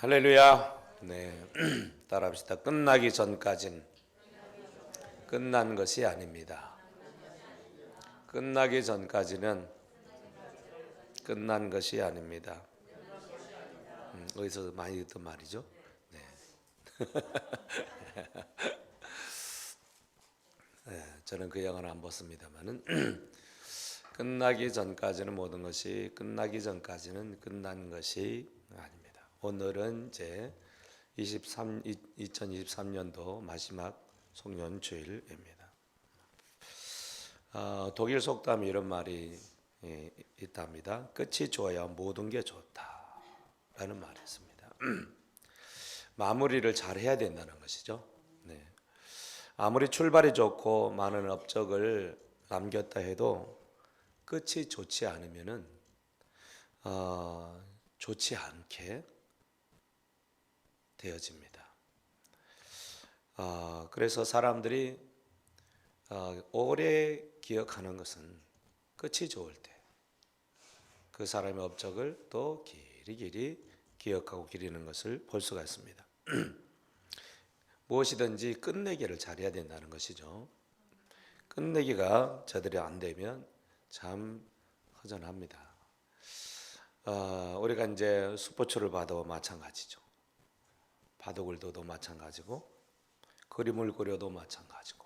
할렐루야. 네. 따라합시다. 끝나기 전까진 끝난 것이 아닙니다. 끝나기 전까지는 끝난 것이 아닙니다. 어디서 많이 듣던 말이죠. 네. 네, 저는 그 영화는 안 봤습니다만은 끝나기 전까지는 모든 것이 끝나기 전까지는 끝난 것이 아닙니다. 오늘은 이제 2023년도 마지막 송년 주일입니다. 독일 속담에 이런 말이 있답니다. 끝이 좋아야 모든 게 좋다라는 말이 있습니다. 마무리를 잘 해야 된다는 것이죠. 네. 아무리 출발이 좋고 많은 업적을 남겼다 해도 끝이 좋지 않으면은 좋지 않게 되어집니다. 그래서 사람들이 오래 기억하는 것은 끝이 좋을 때 그 사람의 업적을 또 길이길이 기억하고 기리는 것을 볼 수가 있습니다. 무엇이든지 끝내기를 잘해야 된다는 것이죠. 끝내기가 저들이 안 되면 참 허전합니다. 우리가 이제 스포츠를 봐도 마찬가지죠. 바둑을 둬도 마찬가지고 그림을 그려도 마찬가지고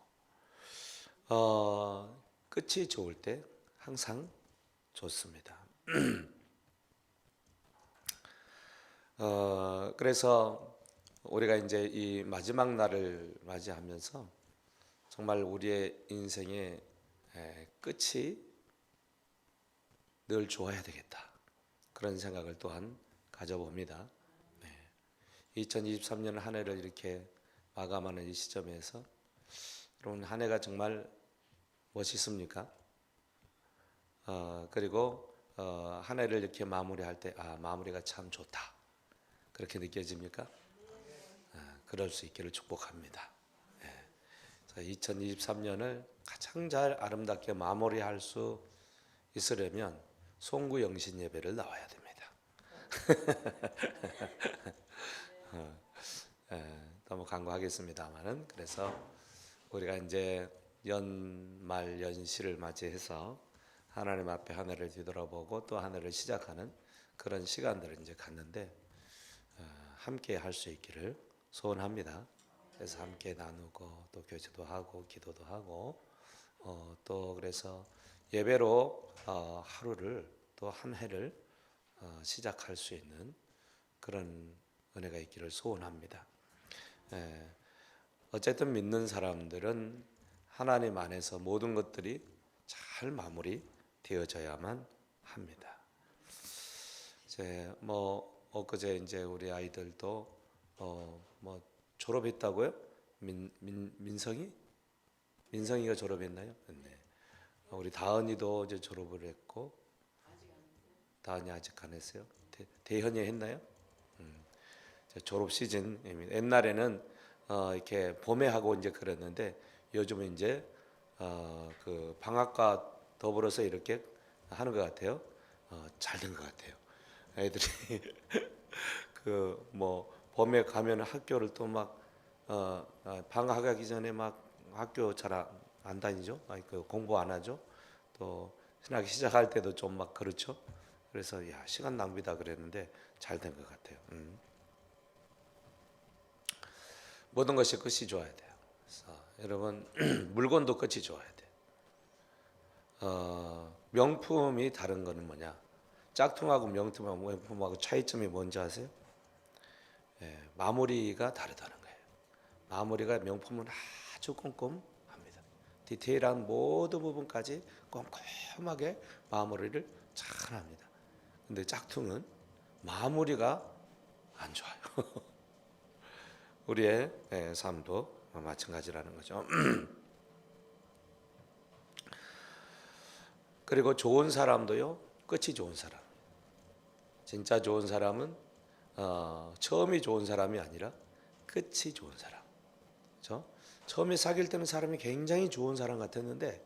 끝이 좋을 때 항상 좋습니다. 그래서 우리가 이제 이 마지막 날을 맞이하면서 정말 우리의 인생의 끝이 늘 좋아야 되겠다. 그런 생각을 또한 가져봅니다. 2023년 한 해를 이렇게 마감하는 이 시점에서 여러분 한 해가 정말 멋있습니까? 그리고 한 해를 이렇게 마무리할 때 마무리가 참 좋다. 그렇게 느껴집니까? 그럴 수 있기를 축복합니다. 2023년을 가장 잘 아름답게 마무리할 수 있으려면 송구 영신 예배를 나와야 됩니다. 너무 간과하겠습니다만은 그래서 우리가 이제 연말 연시를 맞이해서 하나님 앞에 한 해를 뒤돌아보고 또 한 해를 시작하는 그런 시간들을 이제 갖는데 함께 할 수 있기를 소원합니다. 그래서 함께 나누고 또 교제도 하고 기도도 하고 또 그래서 예배로 하루를 또 한 해를 시작할 수 있는 그런 은혜가 있기를 소원합니다. 어쨌든 믿는 사람들은 하나님 안에서 모든 것들이 잘 마무리 되어져야만 합니다. 이제 엊그제 이제 우리 아이들도 졸업했다고요? 민성이가 졸업했나요? 네. 우리 다은이도 이제 졸업을 했고 다은이 아직 안 했어요. 대현이 했나요? 졸업 시즌입니다. 옛날에는 이렇게 봄에 하고 이제 그랬는데 요즘은 이제 그 방학과 더불어서 이렇게 하는 것 같아요. 잘 된 것 같아요. 애들이 봄에 가면 학교를 또 막 방학하기 전에 막 학교 잘 안 다니죠. 공부 안 하죠. 또 신학기 시작할 때도 좀 막 그렇죠. 그래서 시간 낭비다 그랬는데 잘 된 것 같아요. 모든 것이 끝이 좋아야 돼요. 그래서 여러분 물건도 끝이 좋아야 돼요. 명품이 다른 거는 뭐냐? 짝퉁하고 명품하고 차이점이 뭔지 아세요? 마무리가 다르다는 거예요. 마무리가 명품은 아주 꼼꼼합니다. 디테일한 모든 부분까지 꼼꼼하게 마무리를 잘 합니다. 근데 짝퉁은 마무리가 안 좋아요. 우리의 삶도 마찬가지라는 거죠. 그리고 좋은 사람도요, 끝이 좋은 사람. 진짜 좋은 사람은 처음이 좋은 사람이 아니라 끝이 좋은 사람. 그렇죠? 처음에 사귈 때는 사람이 굉장히 좋은 사람 같았는데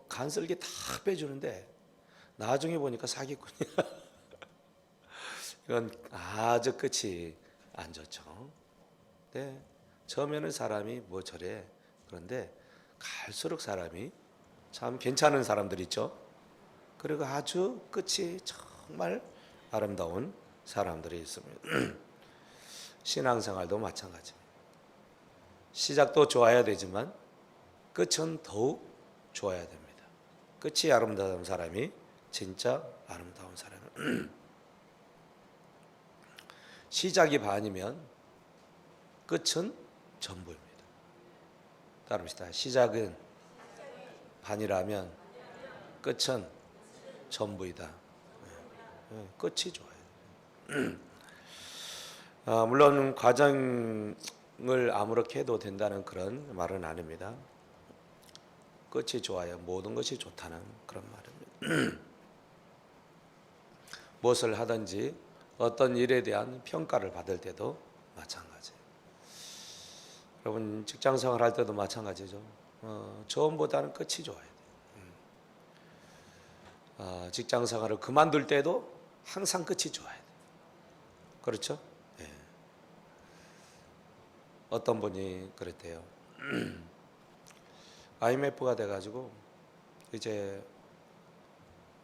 간슬기 다 빼주는데 나중에 보니까 사기꾼이야. 이건 아주 끝이 안 좋죠. 네. 처음에는 사람이 뭐 저래. 그런데 갈수록 사람이 참 괜찮은 사람들 있죠. 그리고 아주 끝이 정말 아름다운 사람들이 있습니다. 신앙생활도 마찬가지입니다. 시작도 좋아야 되지만 끝은 더욱 좋아야 됩니다. 끝이 아름다운 사람이 진짜 아름다운 사람. 시작이 반이면 끝은 전부입니다. 따릅시다. 시작은 반이라면 끝은 전부이다. 끝이 좋아요. 물론 과정을 아무렇게 해도 된다는 그런 말은 아닙니다. 끝이 좋아야 모든 것이 좋다는 그런 말입니다. 무엇을 하든지 어떤 일에 대한 평가를 받을 때도 마찬가지예요. 여러분 직장생활 할 때도 마찬가지죠. 처음보다는 끝이 좋아야 돼요. 직장생활을 그만둘 때도 항상 끝이 좋아야 돼요. 그렇죠? 네. 어떤 분이 그랬대요. IMF가 돼가지고 이제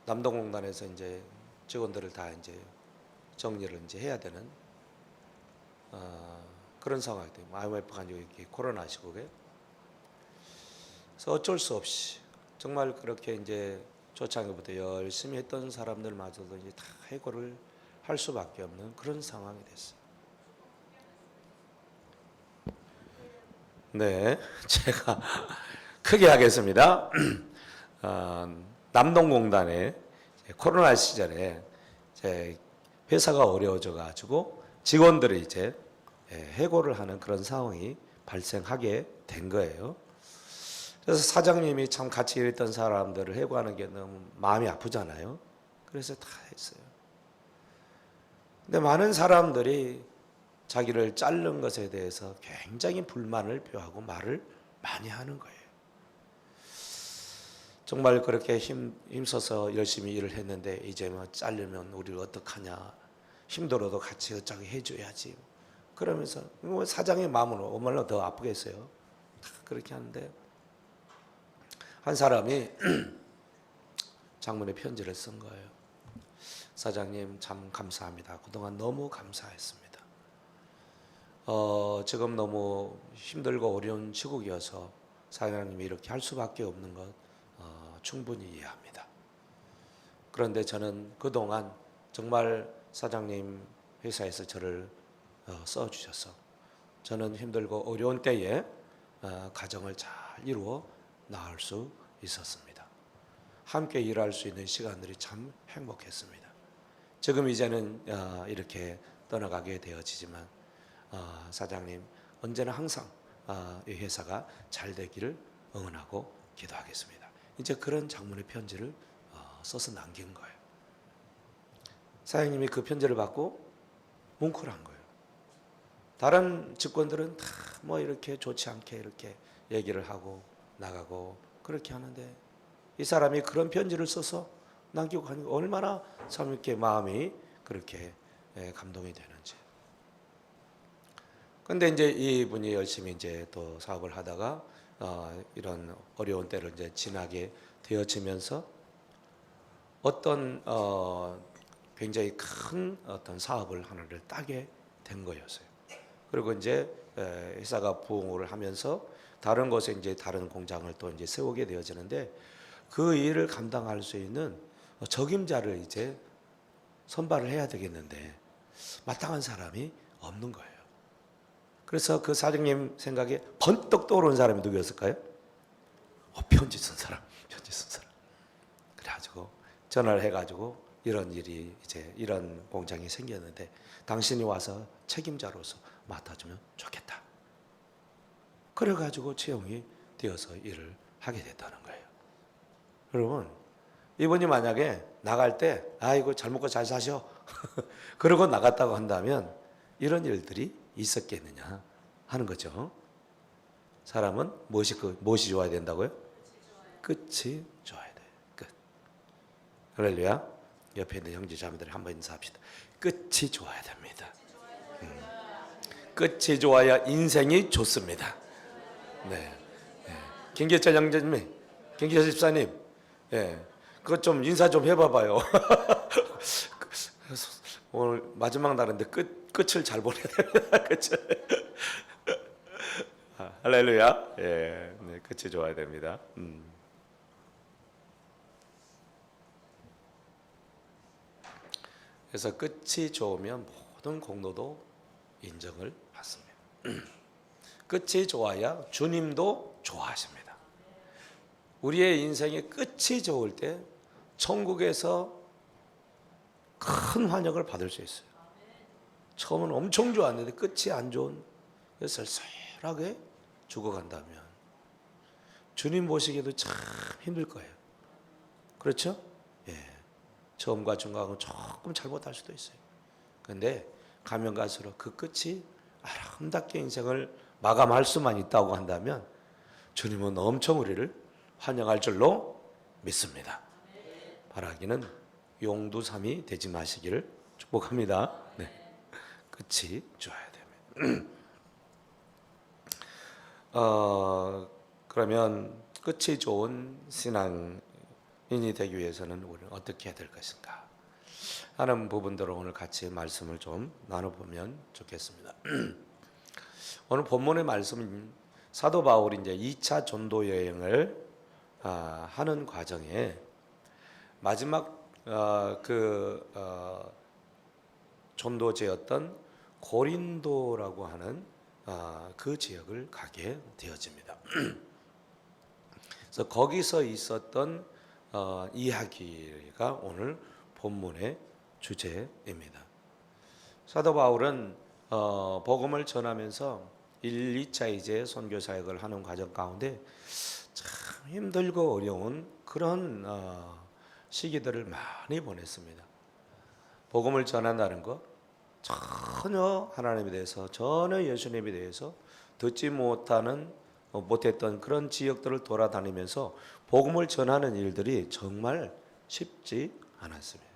남동공단에서 이제 직원들을 다 이제 정리를 이제 해야 되는 그런 상황이 돼요. IMF가 아니고 이렇게 코로나 시국에. 그래서 어쩔 수 없이 정말 그렇게 이제 초창기부터 열심히 했던 사람들마저도 이제 다 해고를 할 수밖에 없는 그런 상황이 됐어요. 네, 제가 크게 하겠습니다. 남동공단에 코로나 시절에 회사가 어려워져 가지고 직원들이 이제 해고를 하는 그런 상황이 발생하게 된 거예요. 그래서 사장님이 참 같이 일했던 사람들을 해고하는 게 너무 마음이 아프잖아요. 그래서 다 했어요. 근데 많은 사람들이 자기를 자른 것에 대해서 굉장히 불만을 표하고 말을 많이 하는 거예요. 정말 그렇게 힘써서 열심히 일을 했는데 이제 뭐 잘리면 우리를 어떡하냐. 힘들어도 같이 어쩌게 해줘야지. 그러면서 뭐 사장의 마음은 얼마나 더 아프겠어요. 그렇게 하는데 한 사람이 장문의 편지를 쓴 거예요. 사장님 참 감사합니다. 그동안 너무 감사했습니다. 지금 너무 힘들고 어려운 시국이어서 사장님이 이렇게 할 수밖에 없는 것 충분히 이해합니다. 그런데 저는 그동안 정말 사장님 회사에서 저를 써주셔서 저는 힘들고 어려운 때에 가정을 잘 이루어 나갈 수 있었습니다. 함께 일할 수 있는 시간들이 참 행복했습니다. 지금 이제는 이렇게 떠나가게 되어지지만 사장님 언제나 항상 이 회사가 잘 되기를 응원하고 기도하겠습니다. 이제 그런 장문의 편지를 써서 남긴 거예요. 사장님이 그 편지를 받고 뭉클한 거예요. 다른 직원들은 다 뭐 이렇게 좋지 않게 이렇게 얘기를 하고 나가고 그렇게 하는데 이 사람이 그런 편지를 써서 남기고 가니까 얼마나 참 이렇게 마음이 그렇게 감동이 되는지. 근데 이제 이분이 열심히 이제 또 사업을 하다가 이런 어려운 때를 이제 지나게 되어지면서 어떤 굉장히 큰 어떤 사업을 하나를 따게 된 거였어요. 그리고 이제 회사가 부흥을 하면서 다른 곳에 이제 다른 공장을 또 이제 세우게 되어지는데 그 일을 감당할 수 있는 적임자를 이제 선발을 해야 되겠는데 마땅한 사람이 없는 거예요. 그래서 그 사장님 생각에 번뜩 떠오르는 사람이 누구였을까요? 편지 쓴 사람. 그래가지고 전화를 해가지고 이런 일이 이제 이런 공장이 생겼는데 당신이 와서 책임자로서 맡아주면 좋겠다. 그래가지고 채용이 되어서 일을 하게 됐다는 거예요. 여러분, 이분이 만약에 나갈 때 아이고 잘 먹고 잘 사셔 그러고 나갔다고 한다면 이런 일들이 있었겠느냐 하는 거죠. 사람은 무엇이 좋아야 된다고요? 끝이 좋아야 돼요. 끝. 할렐루야. 옆에 있는 형제 자매들 한번 인사합시다. 끝이 좋아야 됩니다. 끝이 좋아야 인생이 좋습니다. 네. 김계철 형제님, 김계철 집사님, 그것 좀 인사 좀 해봐봐요. 오늘 마지막 날인데 끝을 잘 보내야 됩니다. 끝을. 할렐루야. 네, 끝이 좋아야 됩니다. 그래서 끝이 좋으면 모든 공로도 인정을 받습니다. 끝이 좋아야 주님도 좋아하십니다. 우리의 인생의 끝이 좋을 때 천국에서 큰 환영을 받을 수 있어요. 처음은 엄청 좋았는데 끝이 안 좋은, 쓸쓸하게 죽어간다면 주님 보시기에도 참 힘들 거예요. 그렇죠? 처음과 중간은 조금 잘못할 수도 있어요. 그런데 가면 갈수록 그 끝이 아름답게 인생을 마감할 수만 있다고 한다면 주님은 엄청 우리를 환영할 줄로 믿습니다. 바라기는 용두삼이 되지 마시기를 축복합니다. 네. 끝이 좋아야 됩니다. 그러면 끝이 좋은 신앙인이 되기 위해서는 우리는 어떻게 해야 될 것인가 하는 부분들을 오늘 같이 말씀을 좀 나눠보면 좋겠습니다. 오늘 본문의 말씀은 사도 바울이 이제 2차 전도 여행을 하는 과정에 마지막 전도지였던 고린도라고 하는 그 지역을 가게 되어집니다. 그래서 거기서 있었던 이야기가 오늘 본문의 주제입니다. 사도 바울은 복음을 전하면서 1, 2차 이제 선교 사역을 하는 과정 가운데 참 힘들고 어려운 그런 시기들을 많이 보냈습니다. 복음을 전한다는 것, 전혀 하나님에 대해서, 전혀 예수님에 대해서 듣지 못했던 그런 지역들을 돌아다니면서 복음을 전하는 일들이 정말 쉽지 않았습니다.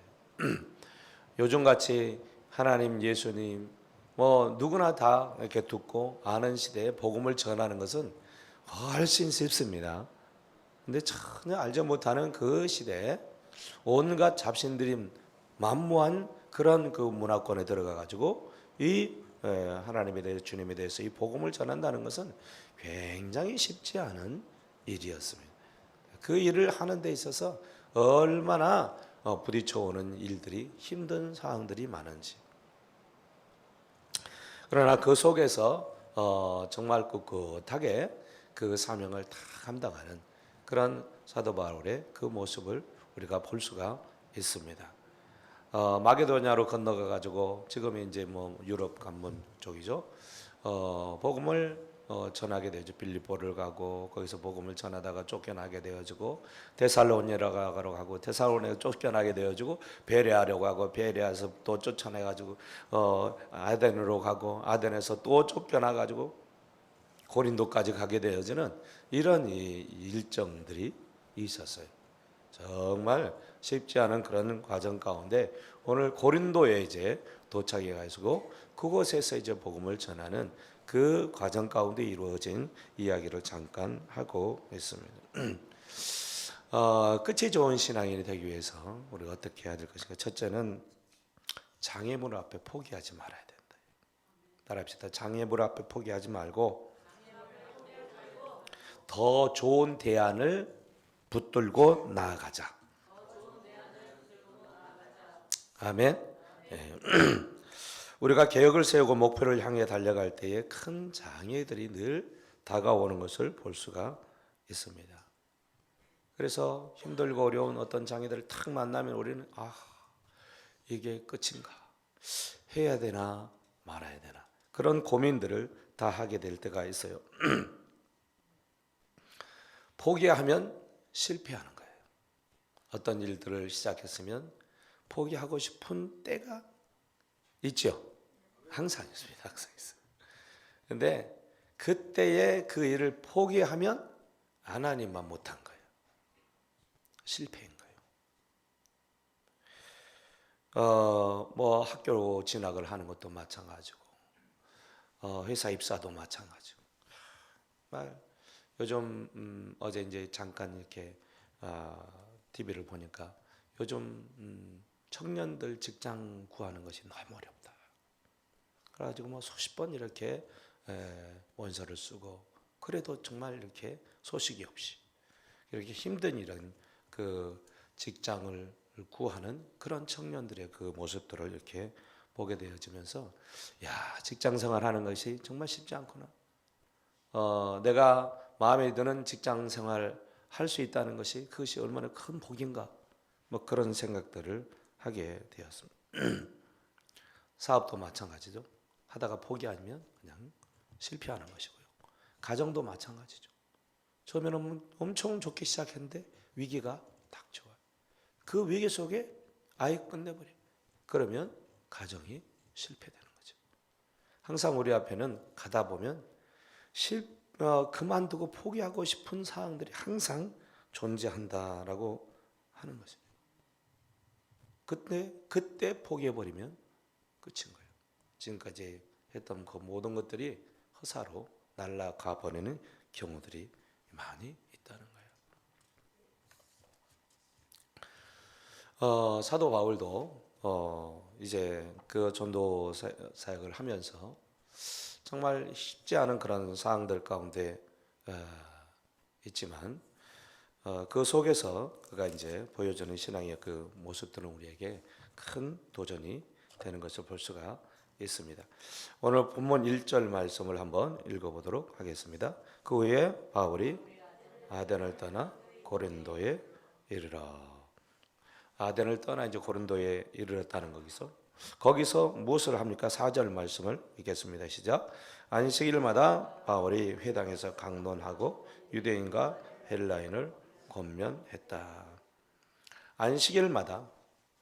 요즘같이 하나님, 예수님 누구나 다 이렇게 듣고 아는 시대에 복음을 전하는 것은 훨씬 쉽습니다. 근데 전혀 알지 못하는 그 시대에 온갖 잡신들이 만무한 그런 그 문화권에 들어가 가지고 이 하나님에 대해서, 주님에 대해서 이 복음을 전한다는 것은 굉장히 쉽지 않은 일이었습니다. 그 일을 하는 데 있어서 얼마나 부딪혀오는 일들이, 힘든 사항들이 많은지. 그러나 그 속에서 정말 꿋꿋하게 그 사명을 다 감당하는 그런 사도 바울의 그 모습을 우리가 볼 수가 있습니다. 마게도냐로 건너가 가지고 지금 이제 유럽 관문 쪽이죠. 복음을 전하게 되죠. 빌립보를 가고 거기서 복음을 전하다가 쫓겨나게 되어지고 데살로니가로 가고 데살로니가 쫓겨나게 되어지고 베레아로 가고 베레아에서 또 쫓아내 가지고 아덴으로 가고 아덴에서 또 쫓겨나 가지고 고린도까지 가게 되어지는 이런 일정들이 있었어요. 정말 쉽지 않은 그런 과정 가운데 오늘 고린도에 이제 도착해 가지고 그곳에서 이제 복음을 전하는 그 과정 가운데 이루어진 이야기를 잠깐 하고 있습니다. 끝이 좋은 신앙인이 되기 위해서 우리가 어떻게 해야 될 것인가? 첫째는 장애물 앞에 포기하지 말아야 된다. 따라합시다. 장애물 앞에 포기하지 말고 더 좋은 대안을 붙들고 나아가자. 아멘. 우리가 계획을 세우고 목표를 향해 달려갈 때에 큰 장애들이 늘 다가오는 것을 볼 수가 있습니다. 그래서 힘들고 어려운 어떤 장애들을 탁 만나면 우리는 이게 끝인가? 해야 되나 말아야 되나? 그런 고민들을 다 하게 될 때가 있어요. 포기하면 실패하는 거예요. 어떤 일들을 시작했으면 포기하고 싶은 때가 있죠. 항상 있습니다. 항상 있어요. 그런데 그때의 그 일을 포기하면 하나님만 못한 거예요. 실패인 거예요. 학교 진학을 하는 것도 마찬가지고 회사 입사도 마찬가지고. 말 요즘 어제 이제 잠깐 이렇게 TV를 보니까 요즘 청년들 직장 구하는 것이 너무 어렵다. 그래가지고 뭐 수십 번 이렇게 원서를 쓰고 그래도 정말 이렇게 소식이 없이 이렇게 힘든 이런 그 직장을 구하는 그런 청년들의 그 모습들을 이렇게 보게 되어지면서 야, 직장 생활하는 것이 정말 쉽지 않구나. 내가 마음에 드는 직장 생활 할 수 있다는 것이 그것이 얼마나 큰 복인가. 뭐 그런 생각들을 하게 되었습니다. 사업도 마찬가지죠. 하다가 포기하면 그냥 실패하는 것이고요. 가정도 마찬가지죠. 처음에는 엄청 좋게 시작했는데 위기가 닥쳐와요. 그 위기 속에 아예 끝내버려. 그러면 가정이 실패되는 거죠. 항상 우리 앞에는 가다 보면 그만두고 포기하고 싶은 사항들이 항상 존재한다라고 하는 것입니다. 그때 포기해버리면 끝인 거예요. 지금까지 했던 그 모든 것들이 허사로 날아가 버리는 경우들이 많이 있다는 거예요. 사도 바울도 이제 그 전도 사역을 하면서 정말 쉽지 않은 그런 상황들 가운데 있지만 그 속에서 그가 이제 보여주는 신앙의 그 모습들은 우리에게 큰 도전이 되는 것을 볼 수가 있습니다. 오늘 본문 1절 말씀을 한번 읽어보도록 하겠습니다. 그 후에 바울이 아덴을 떠나 고린도에 이르러. 아덴을 떠나 이제 고린도에 이르렀다는 거기서 무엇을 합니까? 4절 말씀을 읽겠습니다. 시작. 안식일마다 바울이 회당에서 강론하고 유대인과 헬라인을 권면했다. 안식일마다,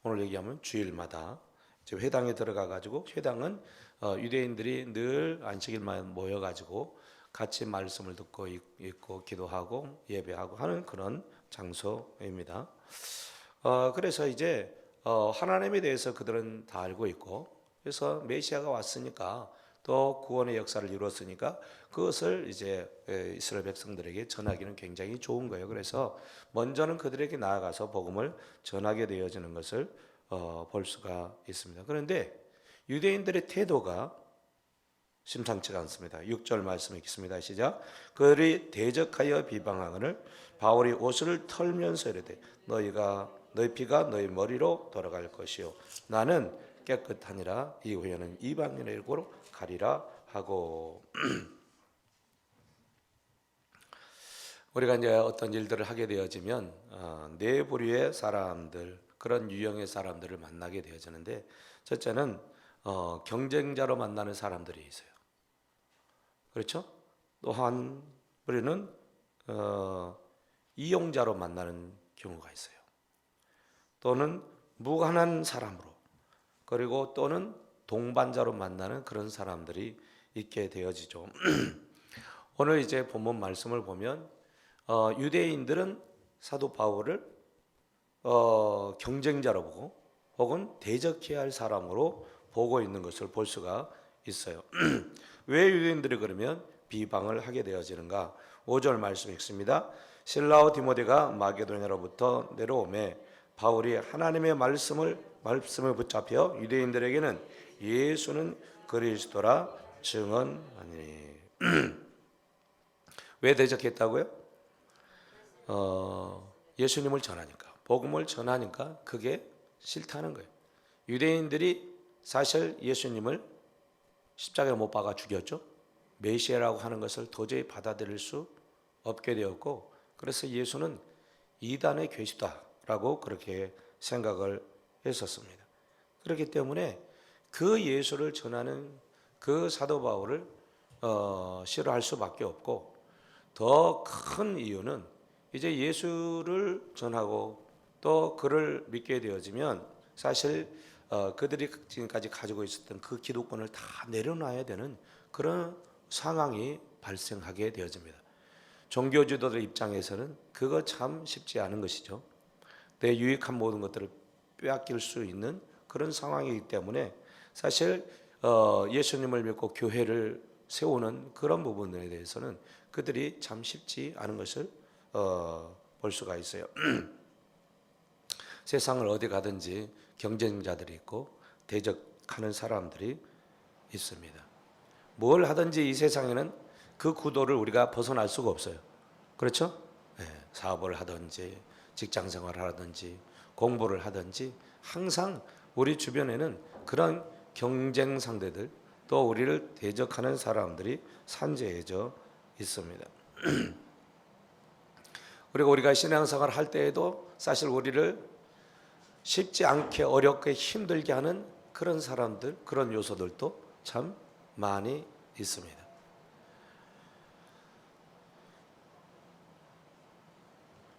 오늘 얘기하면 주일마다 이제 회당에 들어가 가지고, 회당은 유대인들이 늘 안식일만 모여 가지고 같이 말씀을 듣고 있고 기도하고 예배하고 하는 그런 장소입니다. 그래서 이제 하나님에 대해서 그들은 다 알고 있고, 그래서 메시아가 왔으니까 또 구원의 역사를 이루었으니까 그것을 이제 이스라엘 백성들에게 전하기는 굉장히 좋은 거예요. 그래서 먼저는 그들에게 나아가서 복음을 전하게 되어지는 것을 볼 수가 있습니다. 그런데 유대인들의 태도가 심상치가 않습니다. 6절 말씀 읽겠습니다. 시작. 그들이 대적하여 비방하거늘 바울이 옷을 털면서 이르되 너희 피가 너희 머리로 돌아갈 것이요 나는 깨끗하니라. 이후에는 이방인의 일고로 가리라 하고. 우리가 이제 어떤 일들을 하게 되어지면 네 부류의 사람들, 그런 유형의 사람들을 만나게 되어지는데, 첫째는 경쟁자로 만나는 사람들이 있어요. 그렇죠? 또 한 부류는 이용자로 만나는 경우가 있어요. 또는 무관한 사람으로, 그리고 또는 동반자로 만나는 그런 사람들이 있게 되어지죠. 오늘 이제 본문 말씀을 보면 유대인들은 사도 바울을 경쟁자로 보고 혹은 대적해야 할 사람으로 보고 있는 것을 볼 수가 있어요. 왜 유대인들이 그러면 비방을 하게 되어지는가? 5절 말씀 읽습니다. 실라오 디모데가 마게도냐로부터 내려오매 바울이 하나님의 말씀을 붙잡혀 유대인들에게는 예수는 그리스도라 증언하니. 왜 대적했다고요? 예수님을 전하니까, 복음을 전하니까 그게 싫다는 거예요. 유대인들이 사실 예수님을 십자가에 못 박아 죽였죠. 메시아라고 하는 것을 도저히 받아들일 수 없게 되었고, 그래서 예수는 이단의 괴수다라고 그렇게 생각을 했었습니다. 그렇기 때문에 그 예수를 전하는 그 사도 바울을 싫어할 수밖에 없고, 더 큰 이유는 이제 예수를 전하고 또 그를 믿게 되어지면 사실 그들이 지금까지 가지고 있었던 그 기득권을 다 내려놔야 되는 그런 상황이 발생하게 되어집니다. 종교 지도자들 입장에서는 그거 참 쉽지 않은 것이죠. 내 유익한 모든 것들을 빼앗길 수 있는 그런 상황이기 때문에 사실 예수님을 믿고 교회를 세우는 그런 부분에 대해서는 그들이 참 쉽지 않은 것을 볼 수가 있어요. 세상을 어디 가든지 경쟁자들이 있고 대적하는 사람들이 있습니다. 뭘 하든지 이 세상에는 그 구도를 우리가 벗어날 수가 없어요. 그렇죠? 네, 사업을 하든지 직장 생활을 하든지 공부를 하든지 항상 우리 주변에는 그런 경쟁 상대들 또 우리를 대적하는 사람들이 산재해져 있습니다. 그리고 우리가 신앙생활 할 때에도 사실 우리를 쉽지 않게 어렵게 힘들게 하는 그런 사람들, 그런 요소들도 참 많이 있습니다.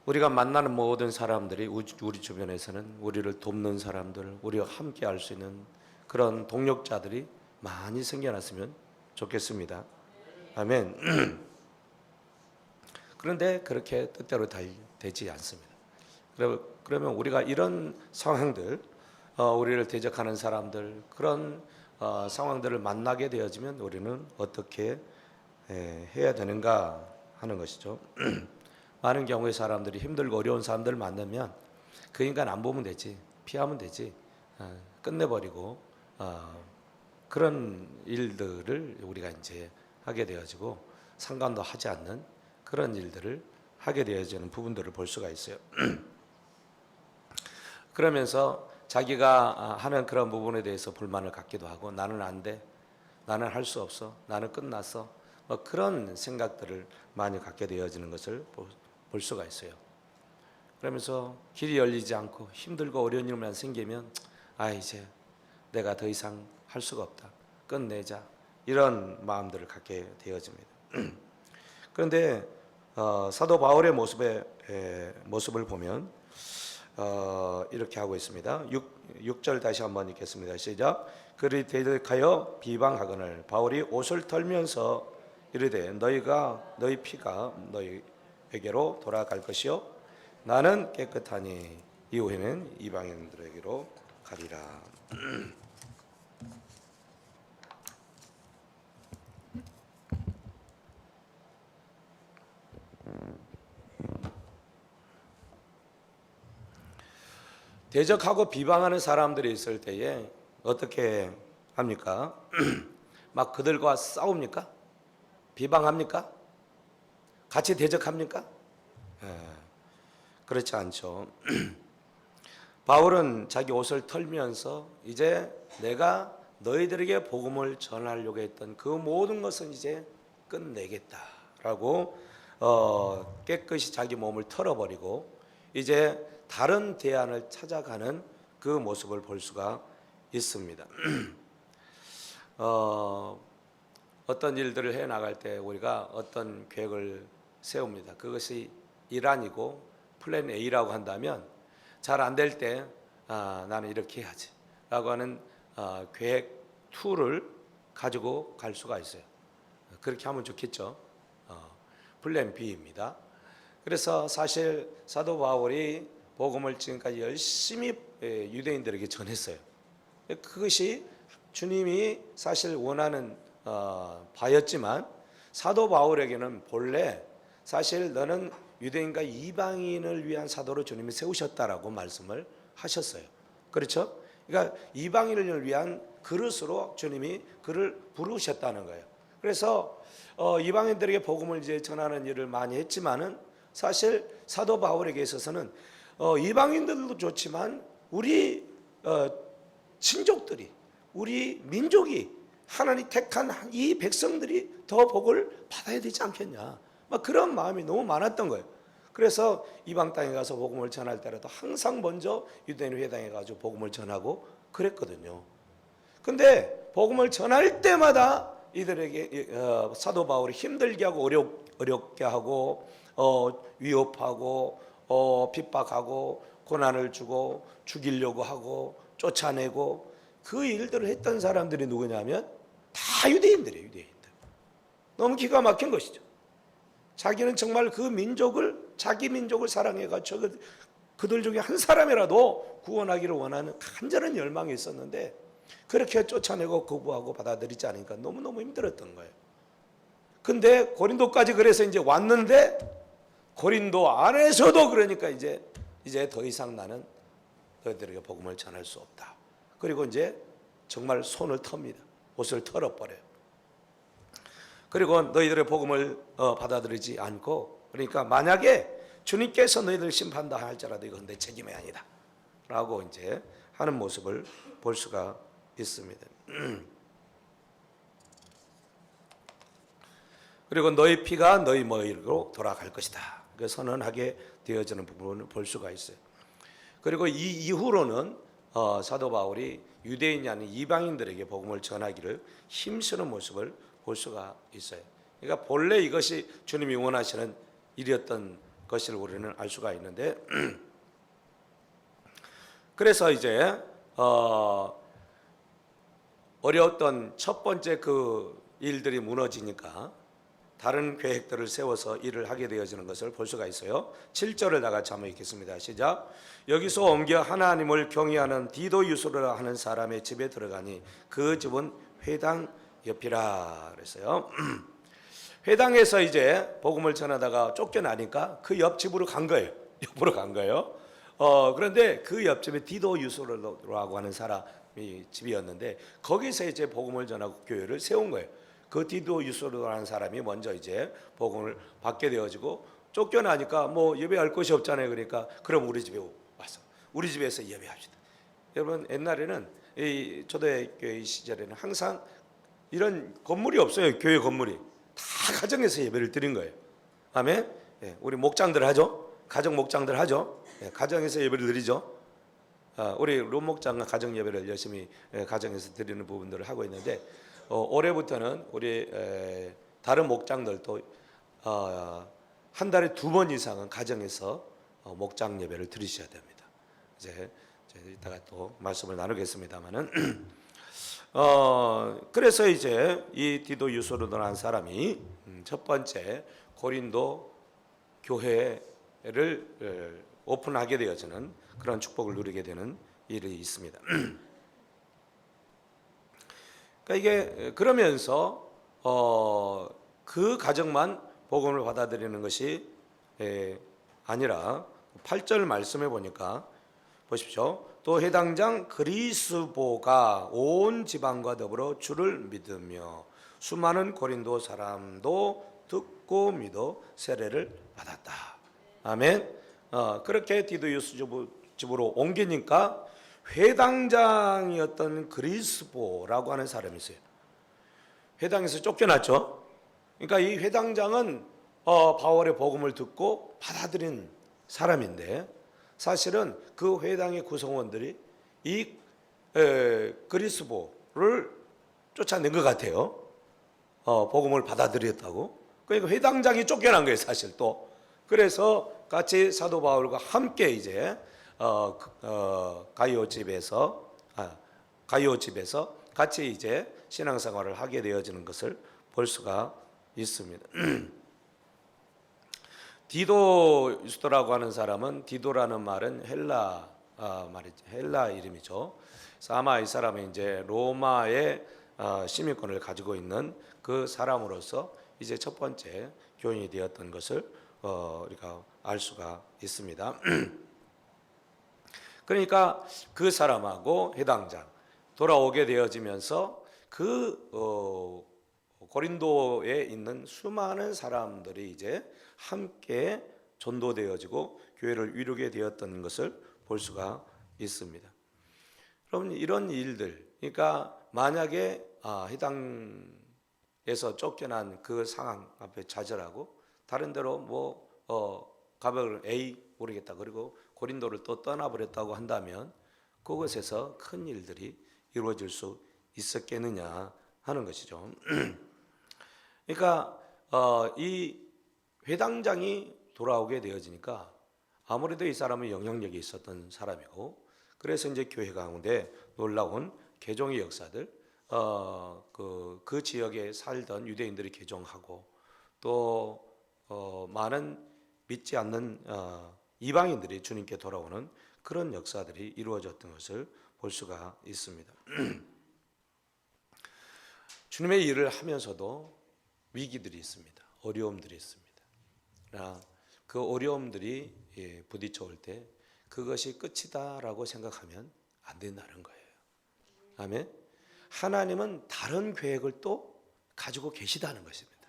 우리가 만나는 모든 사람들이 우리 주변에서는 우리를 돕는 사람들, 우리와 함께 할 수 있는 그런 동력자들이 많이 생겨났으면 좋겠습니다. 아멘. 그런데 그렇게 뜻대로 되지 않습니다. 그러면 우리가 이런 상황들, 우리를 대적하는 사람들, 그런 상황들을 만나게 되어지면 우리는 어떻게 해야 되는가 하는 것이죠. 많은 경우에 사람들이 힘들고 어려운 사람들을 만나면 그 인간 안 보면 되지, 피하면 되지, 끝내버리고 그런 일들을 우리가 이제 하게 되어지고 상관도 하지 않는 그런 일들을 하게 되어지는 부분들을 볼 수가 있어요. 그러면서 자기가 하는 그런 부분에 대해서 불만을 갖기도 하고 나는 안 돼, 나는 할 수 없어, 나는 끝났어, 뭐 그런 생각들을 많이 갖게 되어지는 것을 볼 수가 있어요. 그러면서 길이 열리지 않고 힘들고 어려운 일만 생기면 이제 내가 더 이상 할 수가 없다, 끝내자, 이런 마음들을 갖게 되어집니다. 그런데 사도 바울의 모습을 보면 이렇게 하고 있습니다. 6절 다시 한번 읽겠습니다. 시작. 그를 대적하여 비방하거늘 바울이 옷을 털면서 이르되 너희 피가 너희에게로 돌아갈 것이요 나는 깨끗하니 이후에는 이방인들에게로 가리라. 대적하고 비방하는 사람들이 있을 때에 어떻게 합니까? 막 그들과 싸웁니까? 비방합니까? 같이 대적합니까? 그렇지 않죠. 바울은 자기 옷을 털면서 이제 내가 너희들에게 복음을 전하려고 했던 그 모든 것은 이제 끝내겠다라고 깨끗이 자기 몸을 털어버리고 이제 다른 대안을 찾아가는 그 모습을 볼 수가 있습니다. 어떤 일들을 해 나갈 때 우리가 어떤 계획을 세웁니다. 그것이 일환이고 플랜 A라고 한다면 잘 안 될 때 나는 이렇게 해야지 라고 하는 계획 2를 가지고 갈 수가 있어요. 그렇게 하면 좋겠죠. 플랜 B입니다. 그래서 사실 사도 바울이 복음을 지금까지 열심히 유대인들에게 전했어요. 그것이 주님이 사실 원하는 바였지만 사도 바울에게는 본래 사실 너는 유대인과 이방인을 위한 사도로 주님이 세우셨다라고 말씀을 하셨어요. 그렇죠? 그러니까 이방인을 위한 그릇으로 주님이 그를 부르셨다는 거예요. 그래서 이방인들에게 복음을 이제 전하는 일을 많이 했지만은 사실 사도 바울에게 있어서는 이방인들도 좋지만 우리 친족들이 우리 민족이 하나님 택한 이 백성들이 더 복을 받아야 되지 않겠냐, 막 그런 마음이 너무 많았던 거예요. 그래서 이방 땅에 가서 복음을 전할 때라도 항상 먼저 유대인 회당에 가서 복음을 전하고 그랬거든요. 근데 복음을 전할 때마다 이들에게 사도 바울이 힘들게 하고 어렵게 하고 위협하고 핍박하고 고난을 주고 죽이려고 하고 쫓아내고 그 일들을 했던 사람들이 누구냐면 다 유대인들이에요. 유대인들. 너무 기가 막힌 것이죠. 자기는 정말 그 민족을, 자기 민족을 사랑해가지고 그들 중에 한 사람이라도 구원하기를 원하는 간절한 열망이 있었는데 그렇게 쫓아내고 거부하고 받아들이지 않으니까 너무너무 힘들었던 거예요. 근데 고린도까지 그래서 이제 왔는데 고린도 안에서도 그러니까 이제 더 이상 나는 너희들에게 복음을 전할 수 없다. 그리고 이제 정말 손을 텁니다. 옷을 털어버려요. 그리고 너희들의 복음을 받아들이지 않고, 그러니까 만약에 주님께서 너희들을 심판다 할지라도 이건 내 책임이 아니다 라고 이제 하는 모습을 볼 수가 있습니다. 그리고 너희 피가 너희 머리로 돌아갈 것이다. 그 선언하게 되어지는 부분을 볼 수가 있어요. 그리고 이 이후로는 사도 바울이 유대인이 아닌 이방인들에게 복음을 전하기를 힘쓰는 모습을 볼 수가 있어요. 그러니까 본래 이것이 주님이 원하시는 일이었던 것을 우리는 알 수가 있는데, 그래서 이제 어려웠던 첫 번째 그 일들이 무너지니까 다른 계획들을 세워서 일을 하게 되어지는 것을 볼 수가 있어요. 7절을 다 같이 한번 읽겠습니다. 시작. 여기서 옮겨 하나님을 경외하는 디도 유소라 하는 사람의 집에 들어가니 그 집은 회당 옆이라 그랬어요. 회당에서 이제 복음을 전하다가 쫓겨나니까 그 옆집으로 간 거예요. 옆으로 간 거예요. 그런데 그 옆집에 디도 유소라고 하는 사람이 집이었는데 거기서 이제 복음을 전하고 교회를 세운 거예요. 그 디도 유소라는 사람이 먼저 이제 복음을 받게 되어지고, 쫓겨나니까 뭐 예배할 곳이 없잖아요. 그러니까 그럼 우리 집에 와서 우리 집에서 예배합시다. 여러분, 옛날에는 이 초대교회 시절에는 항상 이런 건물이 없어요. 교회 건물이 다 가정에서 예배를 드린 거예요. 아멘. 예, 우리 목장들 하죠. 가정 목장들 하죠. 예, 가정에서 예배를 드리죠. 우리 룸 목장과 가정 예배를 열심히 가정에서 드리는 부분들을 하고 있는데, 올해부터는 우리 다른 목장들도 한 달에 2번 이상은 가정에서 목장 예배를 드리셔야 됩니다. 이제 이따가 또 말씀을 나누겠습니다만은 그래서 이제 이 디도 유소로라는 사람이 첫 번째 고린도 교회를 오픈하게 되어지는 그런 축복을 누리게 되는 일이 있습니다. 그러니까 이게 그러면서 그 가정만 복음을 받아들이는 것이 아니라 8절 말씀해 보니까 보십시오. 또 해당장 그리스보가 온 지방과 더불어 주를 믿으며 수많은 고린도 사람도 듣고 믿어 세례를 받았다. 아멘. 그렇게 디도유스 집으로 옮기니까 회당장이었던 그리스보라고 하는 사람이 있어요. 회당에서 쫓겨났죠. 그러니까 이 회당장은 바울의 복음을 듣고 받아들인 사람인데, 사실은 그 회당의 구성원들이 이 그리스보를 쫓아낸 것 같아요. 복음을 받아들였다고. 그러니까 회당장이 쫓겨난 거예요, 사실 또. 그래서 같이 사도 바울과 함께 이제 가이오 집에서 같이 이제 신앙생활을 하게 되어지는 것을 볼 수가 있습니다. 디도 유스도라고 하는 사람은, 디도라는 말은 헬라 말이죠. 헬라 이름이죠. 그래서 아마 이 사람은 이제 로마의 시민권을 가지고 있는 그 사람으로서 이제 첫 번째 교인이 되었던 것을 우리가 알 수가 있습니다. 그러니까 그 사람하고 해당장 돌아오게 되어지면서 그 고린도에 있는 수많은 사람들이 이제 함께 전도되어지고 교회를 이루게 되었던 것을 볼 수가 있습니다. 여러분, 이런 일들, 그러니까 만약에 해당에서 쫓겨난 그 상황 앞에 좌절하고 다른 데로 가벽을 A 모르겠다, 그리고 고린도를 또 떠나버렸다고 한다면 그것에서 큰 일들이 이루어질 수 있었겠느냐 하는 것이죠. 그러니까 이 회당장이 돌아오게 되어지니까 아무래도 이 사람은 영향력이 있었던 사람이고, 그래서 이제 교회 가운데 놀라운 개종의 역사들, 그 지역에 살던 유대인들이 개종하고, 또 많은 믿지 않는 이방인들이 주님께 돌아오는 그런 역사들이 이루어졌던 것을 볼 수가 있습니다. 주님의 일을 하면서도 위기들이 있습니다. 어려움들이 있습니다. 그러나 그 어려움들이 부딪혀 올 때 그것이 끝이다라고 생각하면 안 된다는 거예요. 아멘. 하나님은 다른 계획을 또 가지고 계시다는 것입니다.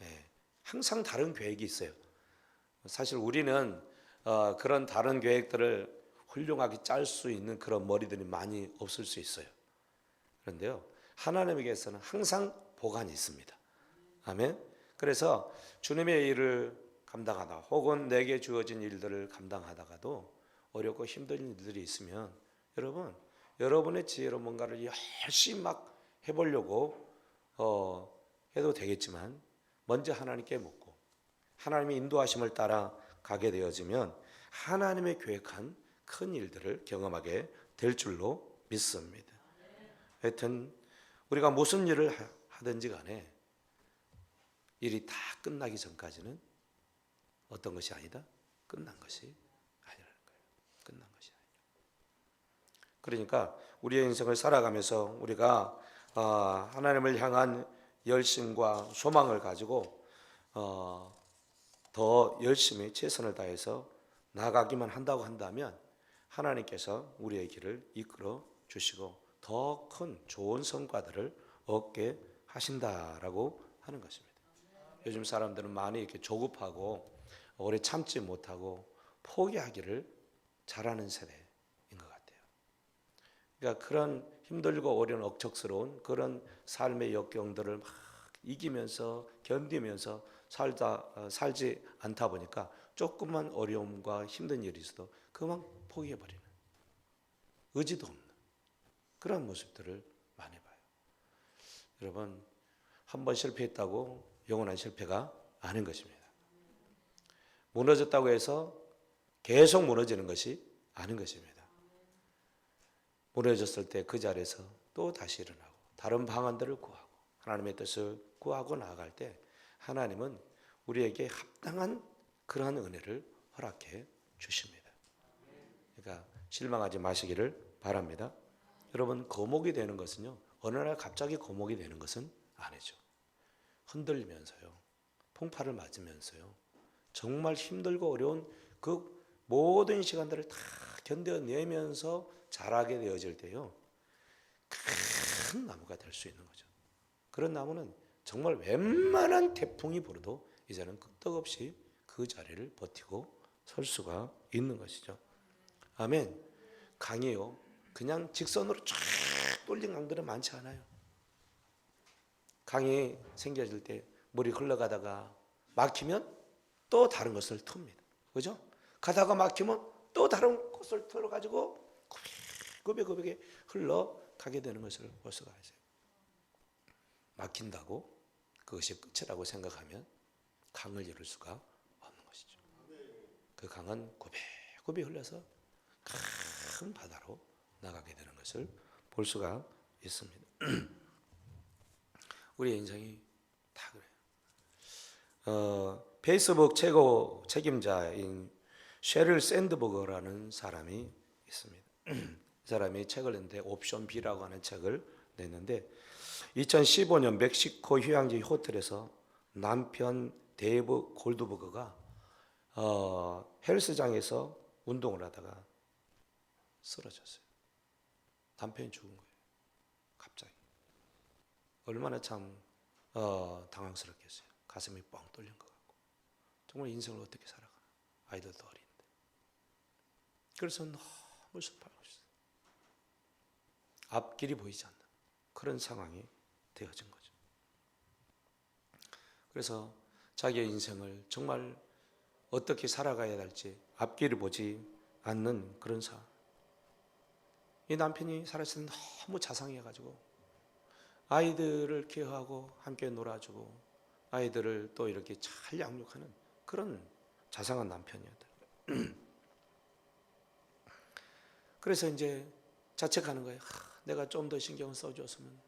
예, 항상 다른 계획이 있어요. 사실 우리는 그런 다른 계획들을 훌륭하게 짤 수 있는 그런 머리들이 많이 없을 수 있어요. 그런데요, 하나님에게서는 항상 보관이 있습니다. 아멘. 그래서 주님의 일을 감당하다 혹은 내게 주어진 일들을 감당하다가도 어렵고 힘든 일들이 있으면 여러분의 지혜로 뭔가를 열심히 막 해보려고 해도 되겠지만 먼저 하나님께 묻고 하나님의 인도하심을 따라 가게 되어지면 하나님의 계획한 큰 일들을 경험하게 될 줄로 믿습니다. 하여튼 우리가 무슨 일을 하든지 간에 일이 다 끝나기 전까지는 어떤 것이 아니다? 끝난 것이 아니라는 거예요. 끝난 것이 아니라. 그러니까 우리의 인생을 살아가면서 우리가 하나님을 향한 열심과 소망을 가지고 더 열심히 최선을 다해서 나가기만 한다고 한다면 하나님께서 우리의 길을 이끌어 주시고 더 큰 좋은 성과들을 얻게 하신다라고 하는 것입니다. 요즘 사람들은 많이 이렇게 조급하고 오래 참지 못하고 포기하기를 잘하는 세대인 것 같아요. 그러니까 그런 힘들고 어려운 억척스러운 그런 삶의 역경들을 막 이기면서 견디면서 살지 않다 보니까 조금만 어려움과 힘든 일이 있어도 그만 포기해버리는 의지도 없는 그런 모습들을 많이 봐요. 여러분, 한 번 실패했다고 영원한 실패가 아닌 것입니다. 무너졌다고 해서 계속 무너지는 것이 아닌 것입니다. 무너졌을 때 그 자리에서 또 다시 일어나고 다른 방안들을 구하고 하나님의 뜻을 구하고 나아갈 때 하나님은 우리에게 합당한 그러한 은혜를 허락해 주십니다. 그러니까 실망하지 마시기를 바랍니다. 여러분, 거목이 되는 것은요, 어느 날 갑자기 거목이 되는 것은 아니죠. 흔들리면서요, 풍파를 맞으면서요, 정말 힘들고 어려운 그 모든 시간들을 다 견뎌내면서 자라게 되어질 때요, 큰 나무가 될 수 있는 거죠. 그런 나무는 정말 웬만한 태풍이 불어도 이제는 끄떡없이 그 자리를 버티고 설 수가 있는 것이죠. 아멘. 강이요, 그냥 직선으로 쫙 뚫린 강들은 많지 않아요. 강이 생겨질 때 물이 흘러가다가 막히면 또 다른 것을 틉니다. 그죠? 가다가 막히면 또 다른 곳을 틀어가지고 고백고백에 흘러가게 되는 것을 볼 수가 있어요. 막힌다고 그것이 끝이라고 생각하면 강을 이룰 수가 없는 것이죠. 그 강은 고백고백 흘러서 큰 바다로 나가게 되는 것을 볼 수가 있습니다. 우리의 인생이 다 그래요. 페이스북 최고 책임자인 셰릴 샌드버거라는 사람이 있습니다. 이 사람이 책을 냈는데 옵션 B라고 하는 책을 냈는데 2015년 멕시코 휴양지 호텔에서 남편 데이브 골드버거가 헬스장에서 운동을 하다가 쓰러졌어요. 남편이 죽은 거예요. 갑자기. 얼마나 참 당황스럽겠어요. 가슴이 뻥 뚫린 것 같고 정말 인생을 어떻게 살아가나. 아이들도 어린데. 그래서 너무 슬퍼하고 있어요. 앞길이 보이지 않는 그런 상황이 되어진 거죠. 그래서 자기의 인생을 정말 어떻게 살아가야 할지 앞길을 보지 않는 그런 상황. 이 남편이 살았을 때 너무 자상해가지고 아이들을 케어하고 함께 놀아주고 아이들을 또 이렇게 잘 양육하는 그런 자상한 남편이었다. 그래서 이제 자책하는 거예요. 내가 좀 더 신경을 써줬으면